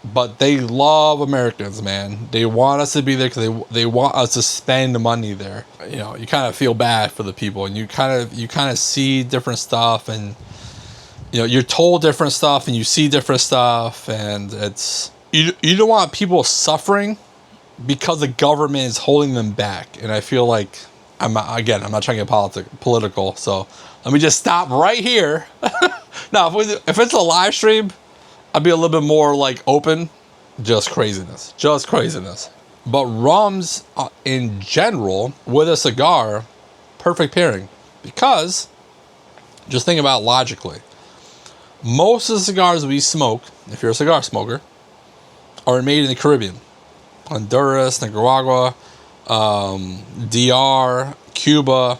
but they love Americans, man. They want us to be there because they want us to spend the money there. You know, you kind of feel bad for the people, and you kind of see different stuff, and you know, you're told different stuff, and you see different stuff, and it's you don't want people suffering because the government is holding them back. And I feel like I'm not trying to get political, so let me just stop right here. Now, if it's a live stream, I'd be a little bit more like open. Just craziness. But rums in general with a cigar, perfect pairing. Because, just think about it logically. Most of the cigars we smoke, if you're a cigar smoker, are made in the Caribbean. Honduras, Nicaragua, DR, Cuba,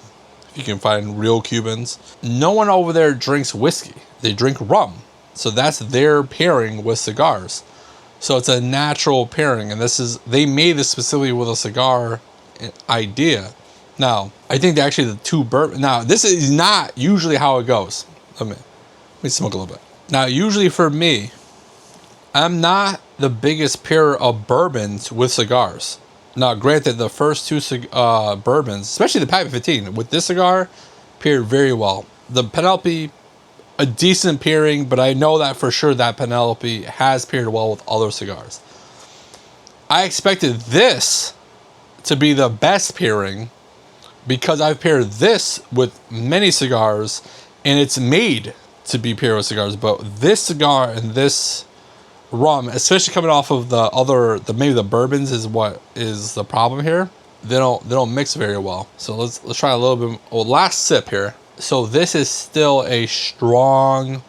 if you can find real Cubans. No one over there drinks whiskey. They drink rum. So that's their pairing with cigars. So it's a natural pairing. And they made this specifically with a cigar idea. Now, I think actually the 2 bourbon. Now, this is not usually how it goes. Let me smoke a little bit. Now, usually for me, I'm not the biggest pairer of bourbons with cigars. Now, granted, the first 2 bourbons, especially the Pappy 15, with this cigar, paired very well. The Penelope, a decent pairing, but I know that for sure that Penelope has paired well with other cigars. I expected this to be the best pairing because I've paired this with many cigars, and it's made to be paired with cigars. But this cigar and this rum, especially coming off of maybe the bourbons is what is the problem here. They don't mix very well. So let's try a little bit. Well, last sip here. So this is still a strong,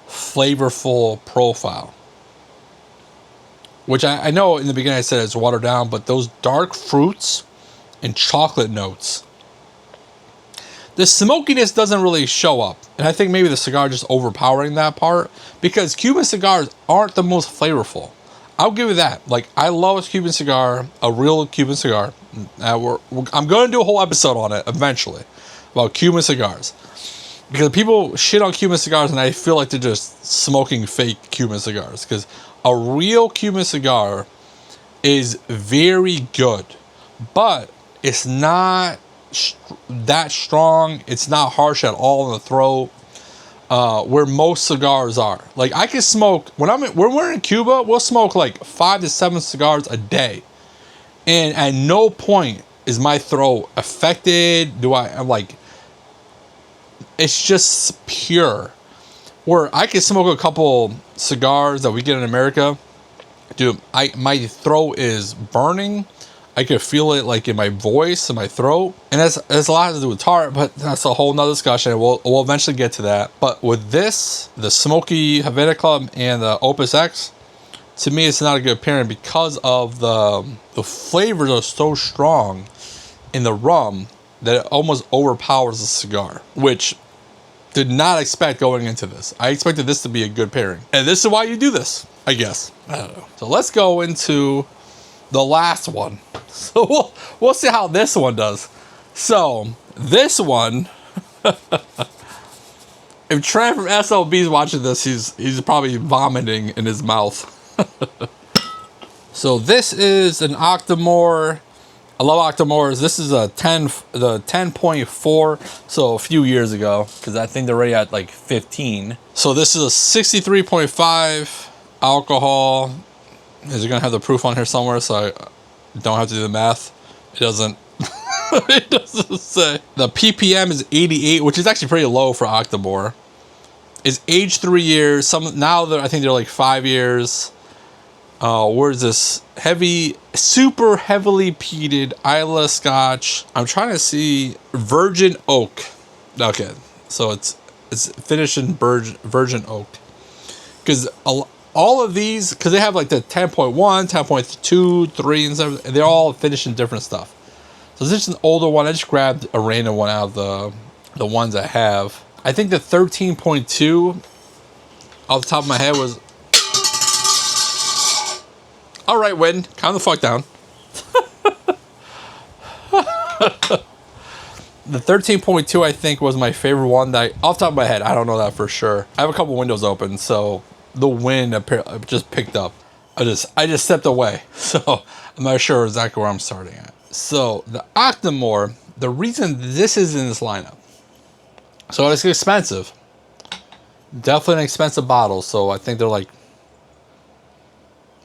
flavorful profile. Which I know in the beginning I said it's watered down, but those dark fruits and chocolate notes, the smokiness doesn't really show up. And I think maybe the cigar just overpowering that part, because Cuban cigars aren't the most flavorful. I'll give you that. Like, I love a Cuban cigar, a real Cuban cigar. I'm going to do a whole episode on it eventually about Cuban cigars, because people shit on Cuban cigars and I feel like they're just smoking fake Cuban cigars, because a real Cuban cigar is very good, but it's not that strong. It's not harsh at all in the throat, where most cigars are. Like, I can smoke when we're in Cuba, we'll smoke like 5 to 7 cigars a day, and at no point is my throat affected. I'm like, it's just pure. Where I can smoke a couple cigars that we get in America, dude, my throat is burning. I could feel it like in my voice, in my throat. And that's a lot to do with tart, but that's a whole nother discussion. We'll eventually get to that. But with this, the Smoky Havana Club and the Opus X, to me, it's not a good pairing because of the flavors are so strong in the rum that it almost overpowers the cigar, which did not expect going into this. I expected this to be a good pairing. And this is why you do this, I guess. I don't know. So let's go into the last one. So we'll see how this one does. So this one, if Trent from SLB is watching this, he's probably vomiting in his mouth. So this is an Octomore. I love Octomores. This is the 10.4, so a few years ago, because I think they're already at like 15. So this is a 63.5 alcohol. Is it gonna have the proof on here somewhere, so I don't have to do the math? It doesn't. It doesn't say. The ppm is 88, which is actually pretty low for Octomore. It's aged 3 years. Now I think they're like 5 years. Where's this? Super heavily peated Islay Scotch. I'm trying to see virgin oak. Okay, so it's finished in virgin oak. Because all of these, because they have like the 10.1, 10.2, 3, and stuff, they're all finished in different stuff. So this is an older one. I just grabbed a random one out of the ones I have. I think the 13.2 off the top of my head was. All right, Win, calm the fuck down. The 13.2, I think, was my favorite one. Off the top of my head, I don't know that for sure. I have a couple windows open, so the wind just picked up. I just stepped away, so I'm not sure exactly where I'm starting at. So the Octomore, the reason this is in this lineup, so it's expensive. Definitely an expensive bottle, so I think they're like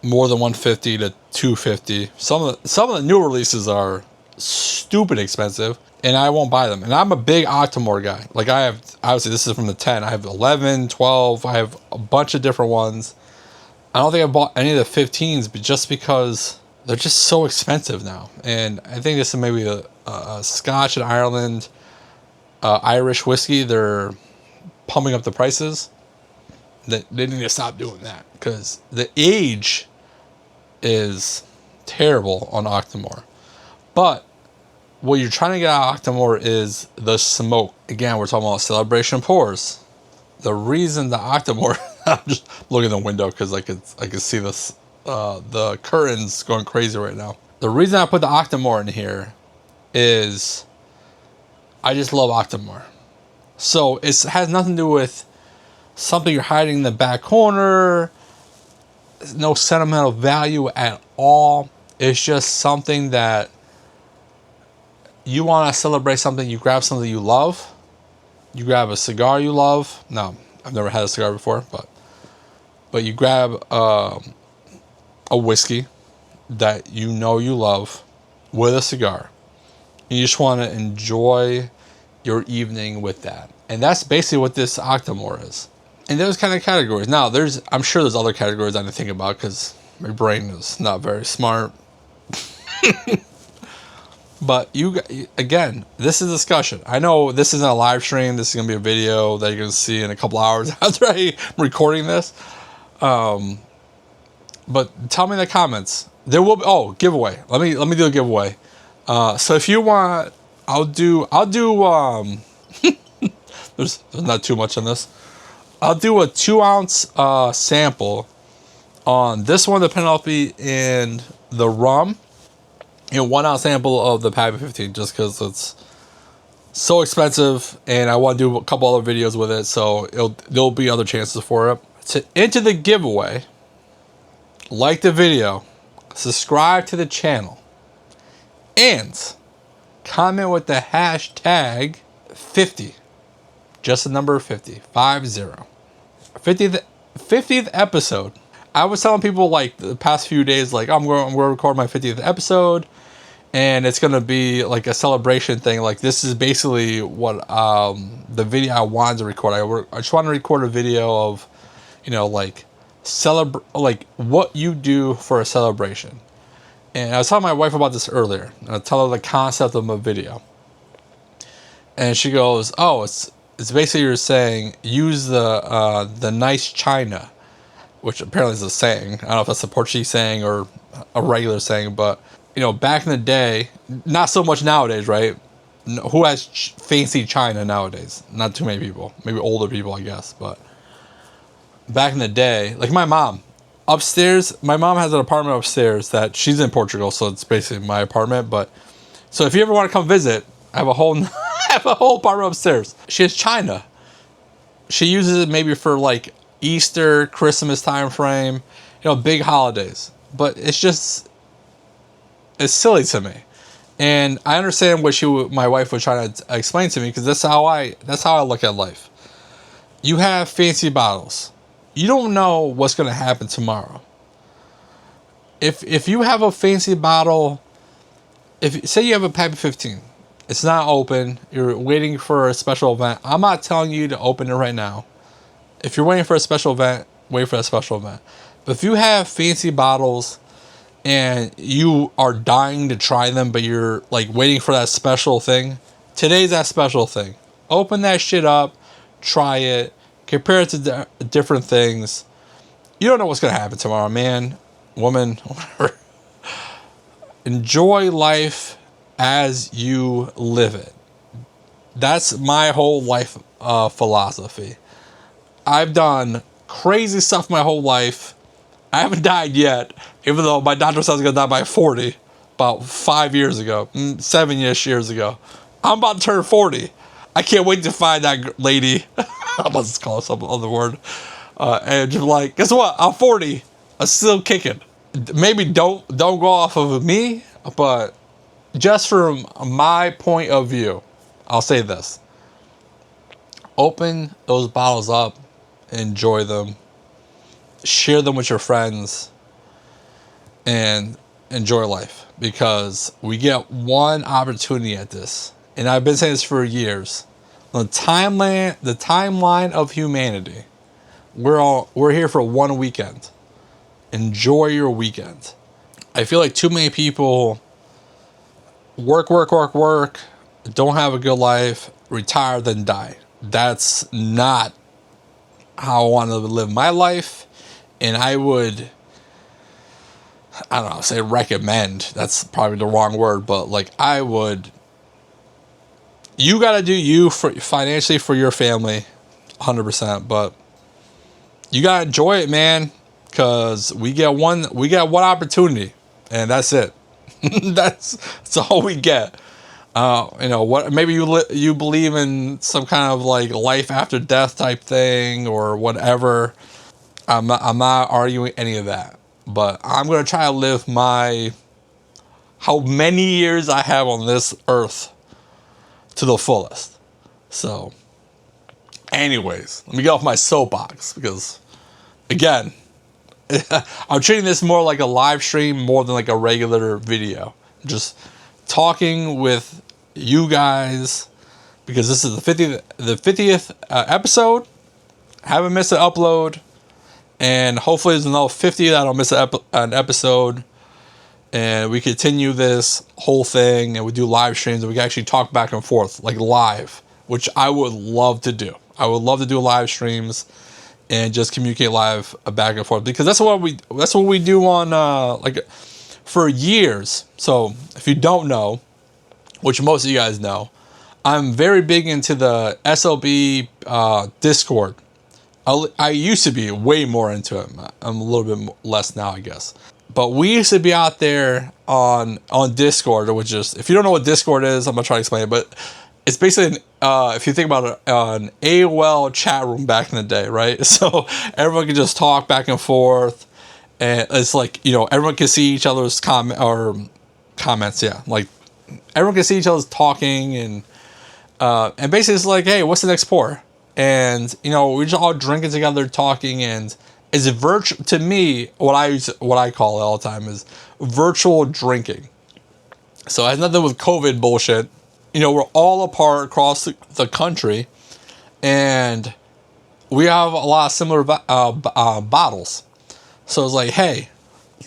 more than $150 to $250. Some of the new releases are stupid expensive, and I won't buy them. And I'm a big Octomore guy. Like I have, obviously this is from the 10. I have 11, 12. I have a bunch of different ones. I don't think I bought any of the 15s, but just because they're just so expensive now. And I think this is maybe a Scotch and Ireland, Irish whiskey. They're pumping up the prices. They need to stop doing that because the age is terrible on Octomore. But what you're trying to get out of Octomore is the smoke. Again, we're talking about celebration pours. The reason the Octomore, I'm just looking at the window because I can see this, the curtains going crazy right now. The reason I put the Octomore in here is I just love Octomore. So it has nothing to do with something you're hiding in the back corner. No sentimental value at all. It's just something that you want to celebrate something. You grab something you love. You grab a cigar you love. No, I've never had a cigar before, but you grab a whiskey that you know you love with a cigar. And you just want to enjoy your evening with that. And that's basically what this Octomore is. And those kind of categories. Now, I'm sure there's other categories I didn't think about because my brain is not very smart. But again, this is a discussion. I know this isn't a live stream. This is going to be a video that you're going to see in a couple hours after I'm recording this. But tell me in the comments. There will be, giveaway. Let me do a giveaway. So if you want, I'll do there's not too much on this. I'll do a 2-ounce sample on this one, the Penelope, and the rum, and 1-ounce sample of the Pappy 15, just because it's so expensive, and I want to do a couple other videos with it, so there'll be other chances for it. To enter the giveaway, like the video, subscribe to the channel, and comment with the hashtag 50. Just the number 50. 50th episode. I was telling people like the past few days, like I'm going to record my 50th episode, and it's going to be like a celebration thing. Like this is basically what the video I wanted to record. I just want to record a video of, like what you do for a celebration. And I was telling my wife about this earlier. I tell her the concept of a video. And she goes, oh, it's basically you're saying use the nice china, which apparently is a saying. I don't know if that's a Portuguese saying or a regular saying, but back in the day, not so much nowadays, right? Who has fancy china nowadays? Not too many people. Maybe older people, I guess. But back in the day, like my mom, upstairs, my mom has an apartment upstairs that she's in Portugal, so it's basically my apartment. But so if you ever want to come visit, I have a whole apartment upstairs. She has china. She uses it maybe for like Easter, Christmas time frame, big holidays. But it's silly to me. And I understand what my wife was trying to explain to me, because that's how I look at life. You have fancy bottles. You don't know what's going to happen tomorrow. If you have a fancy bottle, say you have a Pappy 15, it's not open, you're waiting for a special event. I'm not telling you to open it right now. If you're waiting for a special event, wait for a special event. But if you have fancy bottles and you are dying to try them, but you're like waiting for that special thing, today's that special thing. Open that shit up, try it, compare it to different things. You don't know what's going to happen tomorrow, man, woman, whatever. Enjoy life as you live it. That's my whole life philosophy. I've done crazy stuff my whole life. I haven't died yet, even though my doctor says I was going to die by 40, about 5 years ago, 7-ish years ago. I'm about to turn 40. I can't wait to find that lady. I must call her some other word. And just like, guess what? I'm 40. I'm still kicking. Maybe don't go off of me, but just from my point of view, I'll say this. Open those bottles up, enjoy them, share them with your friends, and enjoy life, because we get one opportunity at this. And I've been saying this for years. The timeline of humanity, we're here for one weekend. Enjoy your weekend. I feel like too many people work, don't have a good life, retire, then die. That's not how I want to live my life. And I would, I don't know, say recommend. That's probably the wrong word, but like I would. You got to do you financially for your family, 100%. But you got to enjoy it, man, because we get one opportunity, and that's it. that's all we get. What? Maybe you believe in some kind of like life after death type thing or whatever. I'm not arguing any of that, but I'm gonna try to live how many years I have on this earth to the fullest. So, anyways, let me get off my soapbox, because, again, I'm treating this more like a live stream more than like a regular video. Just talking with you guys, because this is the 50th episode. Haven't missed an upload. And hopefully there's another 50 that I don't miss an episode. And we continue this whole thing, and we do live streams, and we can actually talk back and forth, like live, which I would love to do. I would love to do live streams and just communicate live back and forth, because that's what we do on like for years. So if you don't know, which most of you guys know, I'm very big into the SLB Discord. I used to be way more into it. I'm a little bit less now, I guess. But we used to be out there on Discord, which is, if you don't know what Discord is, I'm going to try to explain it. But it's basically, if you think about it, an AOL chat room back in the day, right? So everyone can just talk back and forth. And it's like, everyone can see each other's comments, yeah. Like, everyone can see each other's talking. And basically it's like, hey, what's the next pour? And we're just all drinking together, talking, and it's virtual. To me, what I call it all the time is virtual drinking. So it has nothing with COVID bullshit. We're all apart across the country, and we have a lot of similar bottles. So it's like, hey,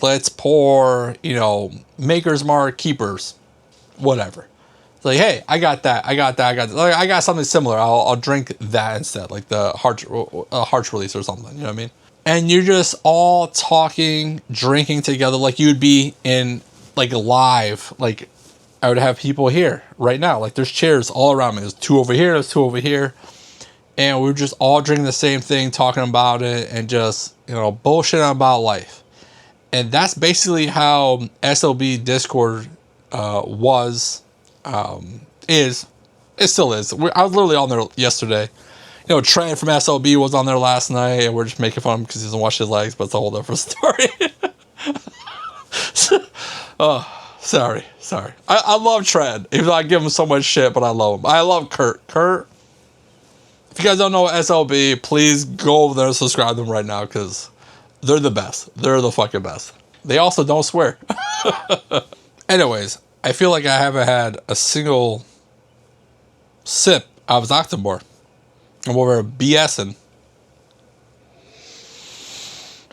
let's pour, you know, Maker's Mark, Keepers, whatever. It's like, hey, I got that. Like, I got something similar. I'll drink that instead, like the Harch release or something. You know what I mean? And you're just all talking, drinking together like you'd be in like live. Like I would have people here right now. Like there's chairs all around me. There's two over here. There's two over here. And we were just all drinking the same thing, talking about it, and just, you know, bullshitting about life. And that's basically how SLB Discord is. It still is. I was literally on there yesterday. You know, Trent from SLB was on there last night, and we're just making fun of him because he doesn't wash his legs, but it's a whole different story. Oh, sorry. I love Trent. Even though I give him so much shit, but I love him. I love Kurt. If you guys don't know SLB, please go over there and subscribe to them right now, because they're the best. They're the fucking best. They also don't swear. Anyways, I feel like I haven't had a single sip out of Octomore. And we're BSing.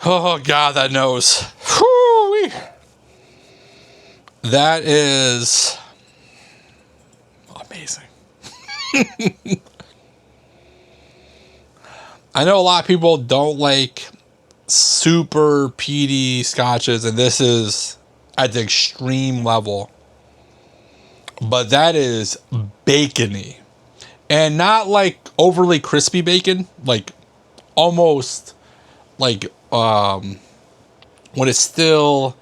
Oh, God, that nose. Whew-wee. That is amazing. I know a lot of people don't like super peaty scotches, and this is at the extreme level. But that is bacony. And not like overly crispy bacon, like almost like when it's still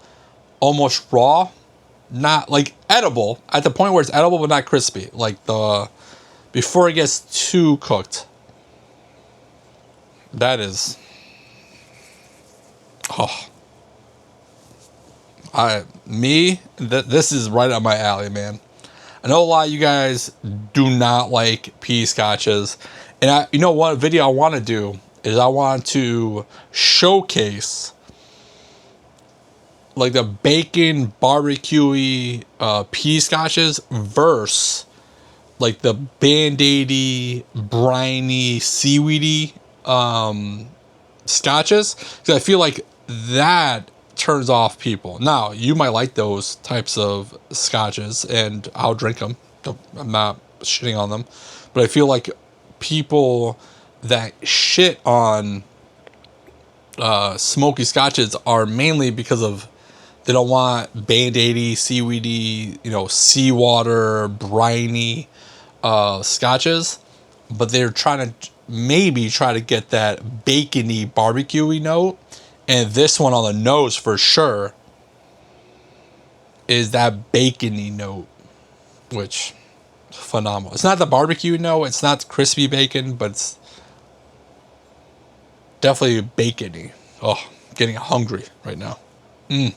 almost raw, not like edible, at the point where it's edible but not crispy, like before it gets too cooked. That is, this is right up my alley, man. I know a lot of you guys do not like pea scotches, and you know what video I want to do is I want to showcase like the bacon barbecue-y pea scotches versus like the band-aidy, briny, seaweedy scotches, because I feel like that turns off people. Now, you might like those types of scotches, and I'll drink them. I'm not shitting on them, but I feel like people that shit on smoky scotches are mainly because of they don't want band-aidy, seaweedy, you know, seawater, briny scotches, but they're trying to maybe try to get that bacony, barbecue-y note. And this one on the nose for sure is that bacony note, which phenomenal. It's not the barbecue note, it's not crispy bacon, but it's definitely bacony. Oh, I'm getting hungry right now. Man,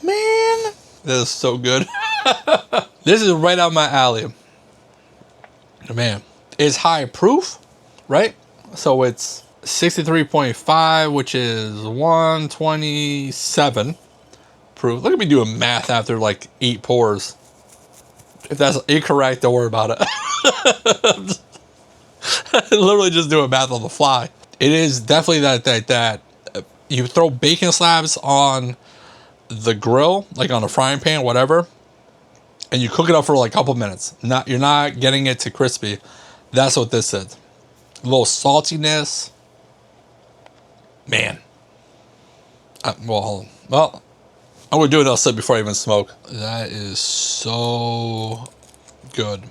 this is so good. This is right up my alley. Man, it's high proof, right? So it's 63.5, which is 127 proof. Look at me doing math after like 8 pours. If that's incorrect, don't worry about it. Literally just doing math on the fly. It is definitely that you throw bacon slabs on the grill, like on a frying pan, whatever, and you cook it up for like a couple minutes. You're not getting it to crispy. That's what this is. A little saltiness. Man. Well, I'm going to do another sip before I even smoke. That is so good.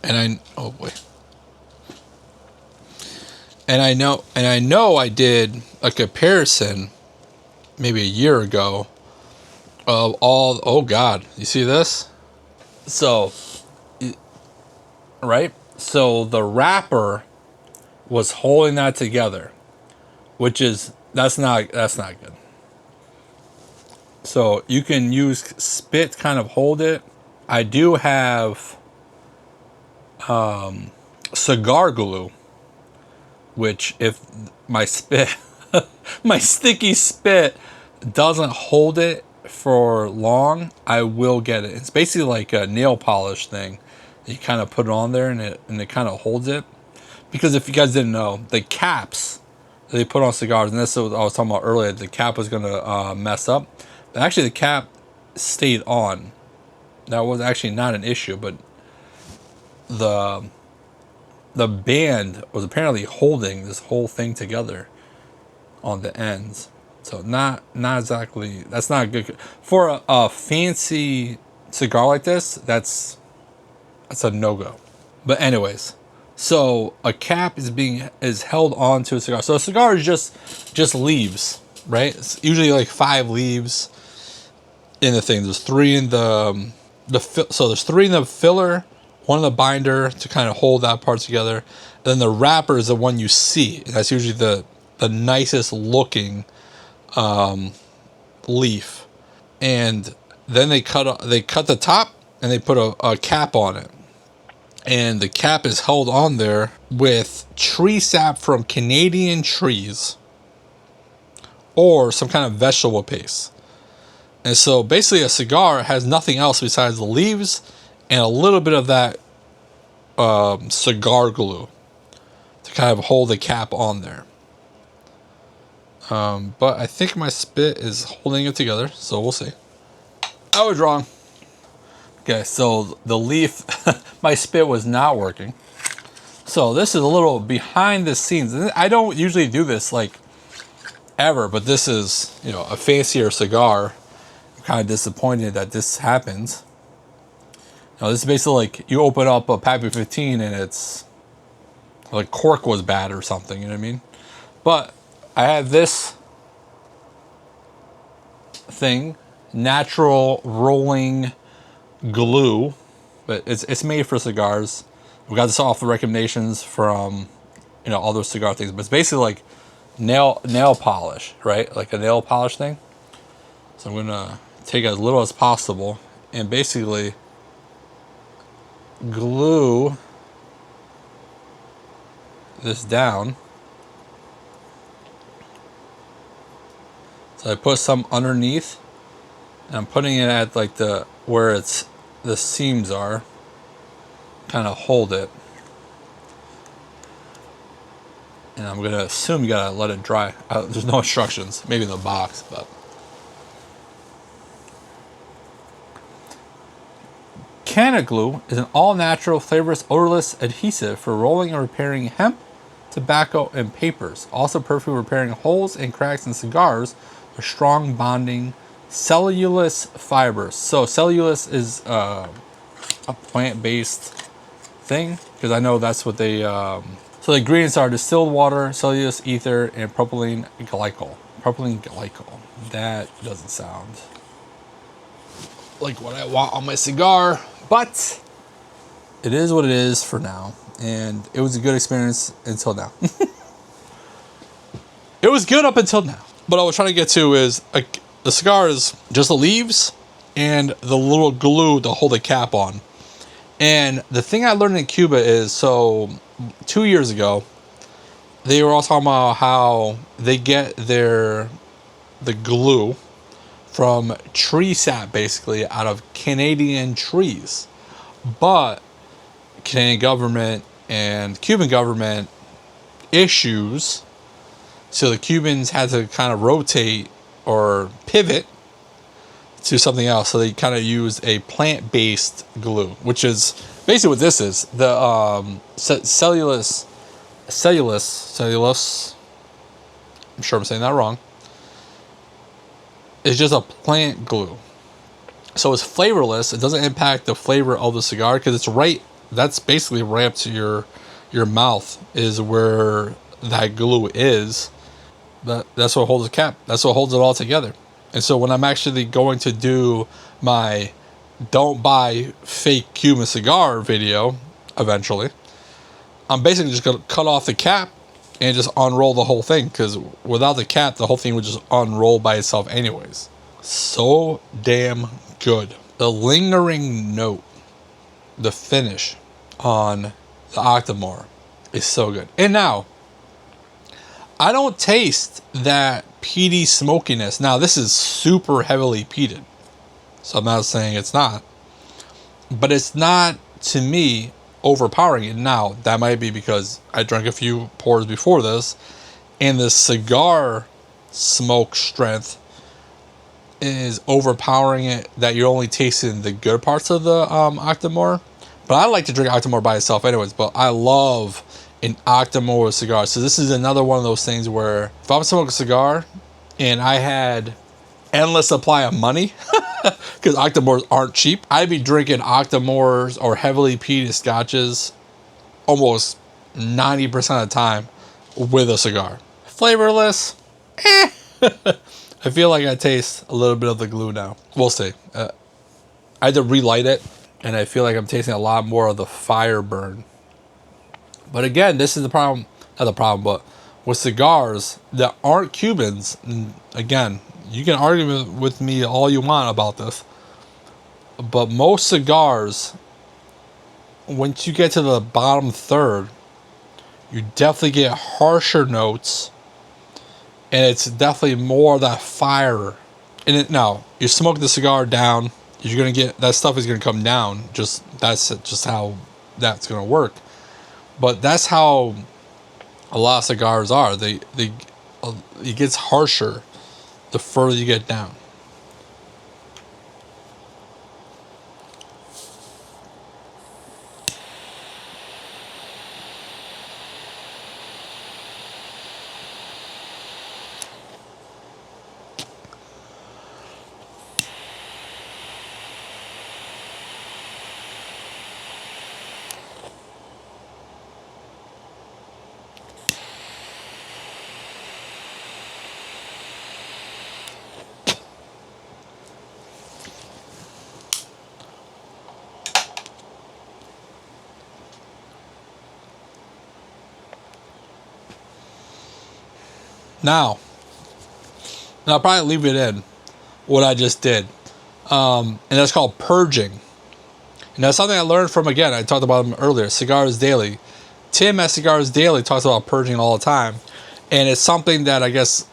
Oh boy. And I know I did a comparison maybe a year ago of all, oh God, you see this? So, right? So the wrapper was holding that together, which is, that's not good. So you can use spit to kind of hold it. I do have cigar glue, which if my spit, my sticky spit doesn't hold it for long, I will get it. It's basically like a nail polish thing. You kind of put it on there and it kind of holds it. Because if you guys didn't know, the caps they put on cigars, and this is what I was talking about earlier. The cap was gonna mess up, but actually the cap stayed on. That was actually not an issue, but the band was apparently holding this whole thing together on the ends. So not exactly, that's not good for a fancy cigar like this. That's a no-go. But anyways, so a cap is held onto a cigar. So a cigar is just leaves, right? It's usually like 5 leaves in the thing. There's 3 in so there's 3 in the filler, 1 in the binder to kind of hold that part together. And then the wrapper is the one you see. And that's usually the nicest looking leaf. And then they cut the top and they put a cap on it. And the cap is held on there with tree sap from Canadian trees or some kind of vegetable paste. And so basically a cigar has nothing else besides the leaves and a little bit of that cigar glue to kind of hold the cap on there. But I think my spit is holding it together, so we'll see. I was wrong. Okay, so the leaf, my spit was not working. So this is a little behind the scenes. I don't usually do this like ever, but this is, a fancier cigar. I'm kind of disappointed that this happens. This is basically like you open up a Pappy 15 and it's like cork was bad or something, you know what I mean? But I have this thing, natural rolling glue, but it's made for cigars. We got this off the recommendations from other cigar things, but it's basically like nail polish, right? Like a nail polish thing. So I'm gonna take as little as possible and basically glue this down. So I put some underneath, and I'm putting it at like where the seams are, kind of hold it. And I'm gonna assume you gotta let it dry. There's no instructions, maybe in the box, but. Canna glue is an all-natural, flavorless, odorless adhesive for rolling and repairing hemp, tobacco, and papers. Also perfect for repairing holes and cracks in cigars with strong bonding cellulose fibers. So cellulose is a plant-based thing, because I know that's what they... So the ingredients are distilled water, cellulose ether, and propylene glycol. Propylene glycol. That doesn't sound like what I want on my cigar, but it is what it is for now. And it was a good experience until now. It was good up until now. What I was trying to get to is the cigar is just the leaves and the little glue to hold the cap on. And the thing I learned in Cuba is, so 2 years ago, they were all talking about how they get the glue from tree sap, basically, out of Canadian trees. But Canadian government and Cuban government issues, so the Cubans had to kind of rotate or pivot to something else. So they kind of used a plant-based glue, which is basically what this is. The cellulose. I'm sure I'm saying that wrong. It's just a plant glue. So it's flavorless. It doesn't impact the flavor of the cigar because it's right. That's basically right up to your mouth is where that glue is. But that's what holds the cap. That's what holds it all together. And so when I'm actually going to do my don't buy fake Cuban cigar video eventually, I'm basically just going to cut off the cap and just unroll the whole thing, because without the cap, the whole thing would just unroll by itself anyways. So damn good. The lingering note, the finish on the Octomore is so good. And now, I don't taste that peaty smokiness. Now, this is super heavily peated, so I'm not saying it's not. But it's not, to me, overpowering it. Now, that might be because I drank a few pours before this, and the cigar smoke strength is overpowering it, that you're only tasting the good parts of the Octomore. But I like to drink Octomore by itself anyways, but I love an Octomore cigar. So this is another one of those things where if I'm smoking a cigar and I had endless supply of money, because Octomores aren't cheap, I'd be drinking Octomores or heavily peated scotches almost 90% of the time with a cigar. Flavorless, I feel like I taste a little bit of the glue now. We'll see. I had to relight it, and I feel like I'm tasting a lot more of the fire burn. But again, this is the problem. Not the problem, but with cigars that aren't Cubans, and again, you can argue with me all you want about this, but most cigars, once you get to the bottom third, you definitely get harsher notes, and it's definitely more of that fire. And now you smoke the cigar down, you're gonna get that stuff is gonna come down. That's just how that's gonna work. But that's how a lot of cigars are. It gets harsher the further you get down. Now I'll probably leave it in what I just did. And that's called purging. And that's something I learned from, again, I talked about him earlier, Cigars Daily. Tim at Cigars Daily talks about purging all the time. And it's something that I guess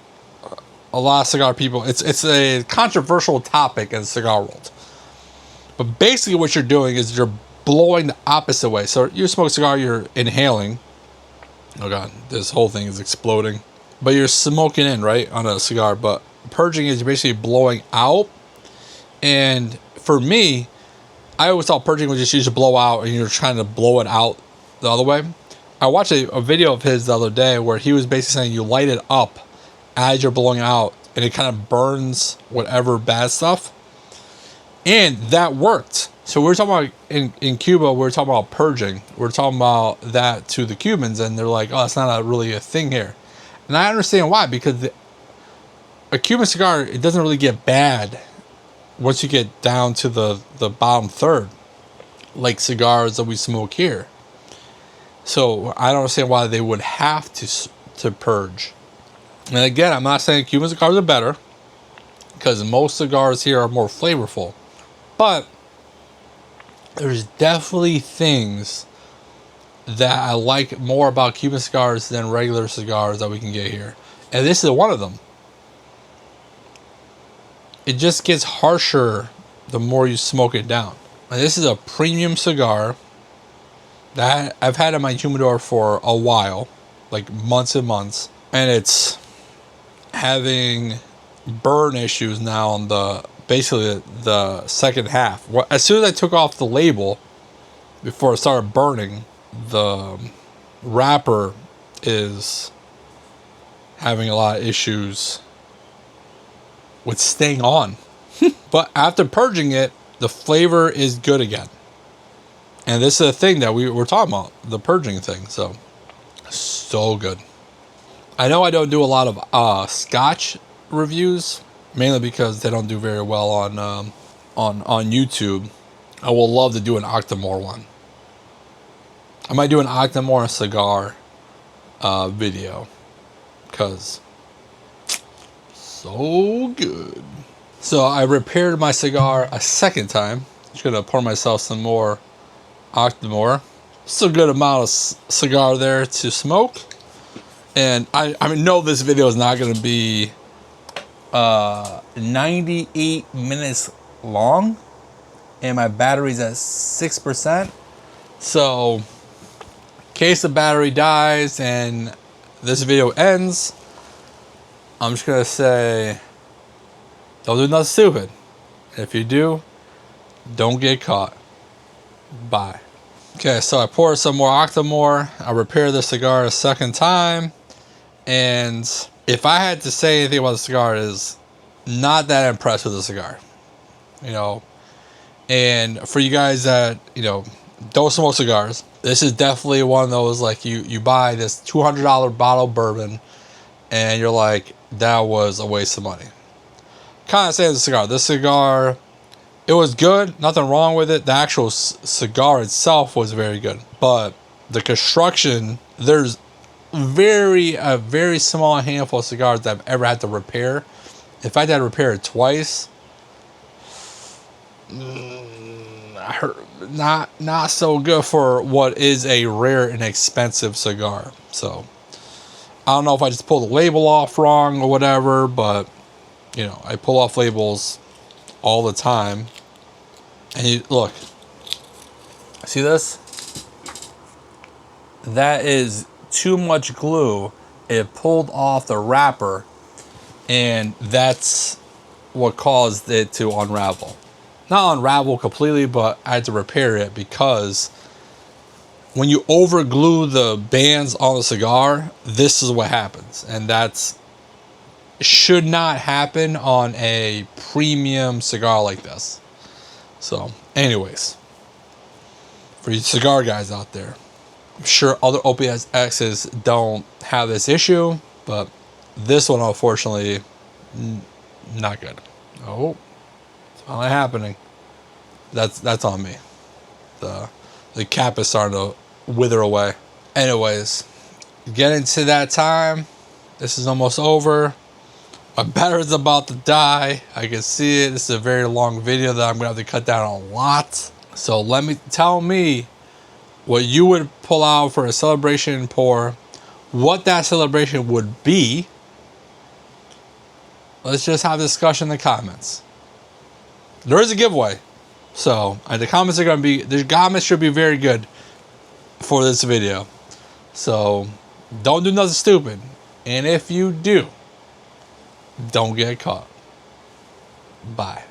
a lot of cigar people, it's a controversial topic in the cigar world. But basically what you're doing is you're blowing the opposite way. So you smoke a cigar, you're inhaling. Oh God, this whole thing is exploding. But you're smoking in, right, on a cigar. But purging is basically blowing out. And for me, I always thought purging was just used to blow out and you're trying to blow it out the other way. I watched a video of his the other day where he was basically saying you light it up as you're blowing out and it kind of burns whatever bad stuff. And that worked. So we were talking about, in Cuba, we were talking about purging. We were talking about that to the Cubans and they're like, oh, it's not really a thing here. And I understand why, because a Cuban cigar, it doesn't really get bad once you get down to the bottom third, like cigars that we smoke here. So I don't understand why they would have to purge. And again, I'm not saying Cuban cigars are better, because most cigars here are more flavorful. But there's definitely things that I like more about Cuban cigars than regular cigars that we can get here. And this is one of them. It just gets harsher the more you smoke it down. And this is a premium cigar that I've had in my humidor for a while, like months and months. And it's having burn issues now on basically the second half. As soon as I took off the label, before it started burning, the wrapper is having a lot of issues with staying on. But after purging it, the flavor is good again. And this is a thing that we were talking about, the purging thing. So good. I know I don't do a lot of Scotch reviews, mainly because they don't do very well on YouTube. I will love to do an Octomore one. I might do an Octomore cigar video, because so good. So I repaired my cigar a second time. Just gonna pour myself some more Octomore. Still a good amount of cigar there to smoke. And I know this video is not gonna be 98 minutes long, and my battery's at 6%. So in case the battery dies and this video ends, I'm just gonna say, don't do nothing stupid. If you do, don't get caught. Bye. Okay, so I poured some more Octomore. I repaired the cigar a second time. And if I had to say anything about the cigar, is not that impressed with the cigar. You know, and for you guys that, you know, don't smoke cigars, this is definitely one of those, like, you buy this $200 bottle of bourbon and you're like, that was a waste of money. Kind of saying the cigar. This cigar, it was good. Nothing wrong with it. The actual cigar itself was very good. But the construction, there's a very small handful of cigars that I've ever had to repair. In fact, I had to repair it twice. Not so good for what is a rare and expensive cigar. So I don't know if I just pulled the label off wrong or whatever, but you know, I pull off labels all the time. And you look, see this? That is too much glue. It pulled off the wrapper, and that's what caused it to unravel. Not unravel completely, but I had to repair it because when you over glue the bands on the cigar, this is what happens. And that's should not happen on a premium cigar like this. So, anyways, for you cigar guys out there, I'm sure other OPUS X's don't have this issue, but this one, unfortunately, not good. Oh, it's finally happening. That's on me. The cap is starting to wither away. Anyways, getting to that time. This is almost over. My battery's about to die. I can see it. This is a very long video that I'm gonna have to cut down a lot. So tell me what you would pull out for a celebration pour, what that celebration would be. Let's just have a discussion in the comments. There is a giveaway. So the comments should be very good for this video. So don't do nothing stupid. And if you do, don't get caught. Bye.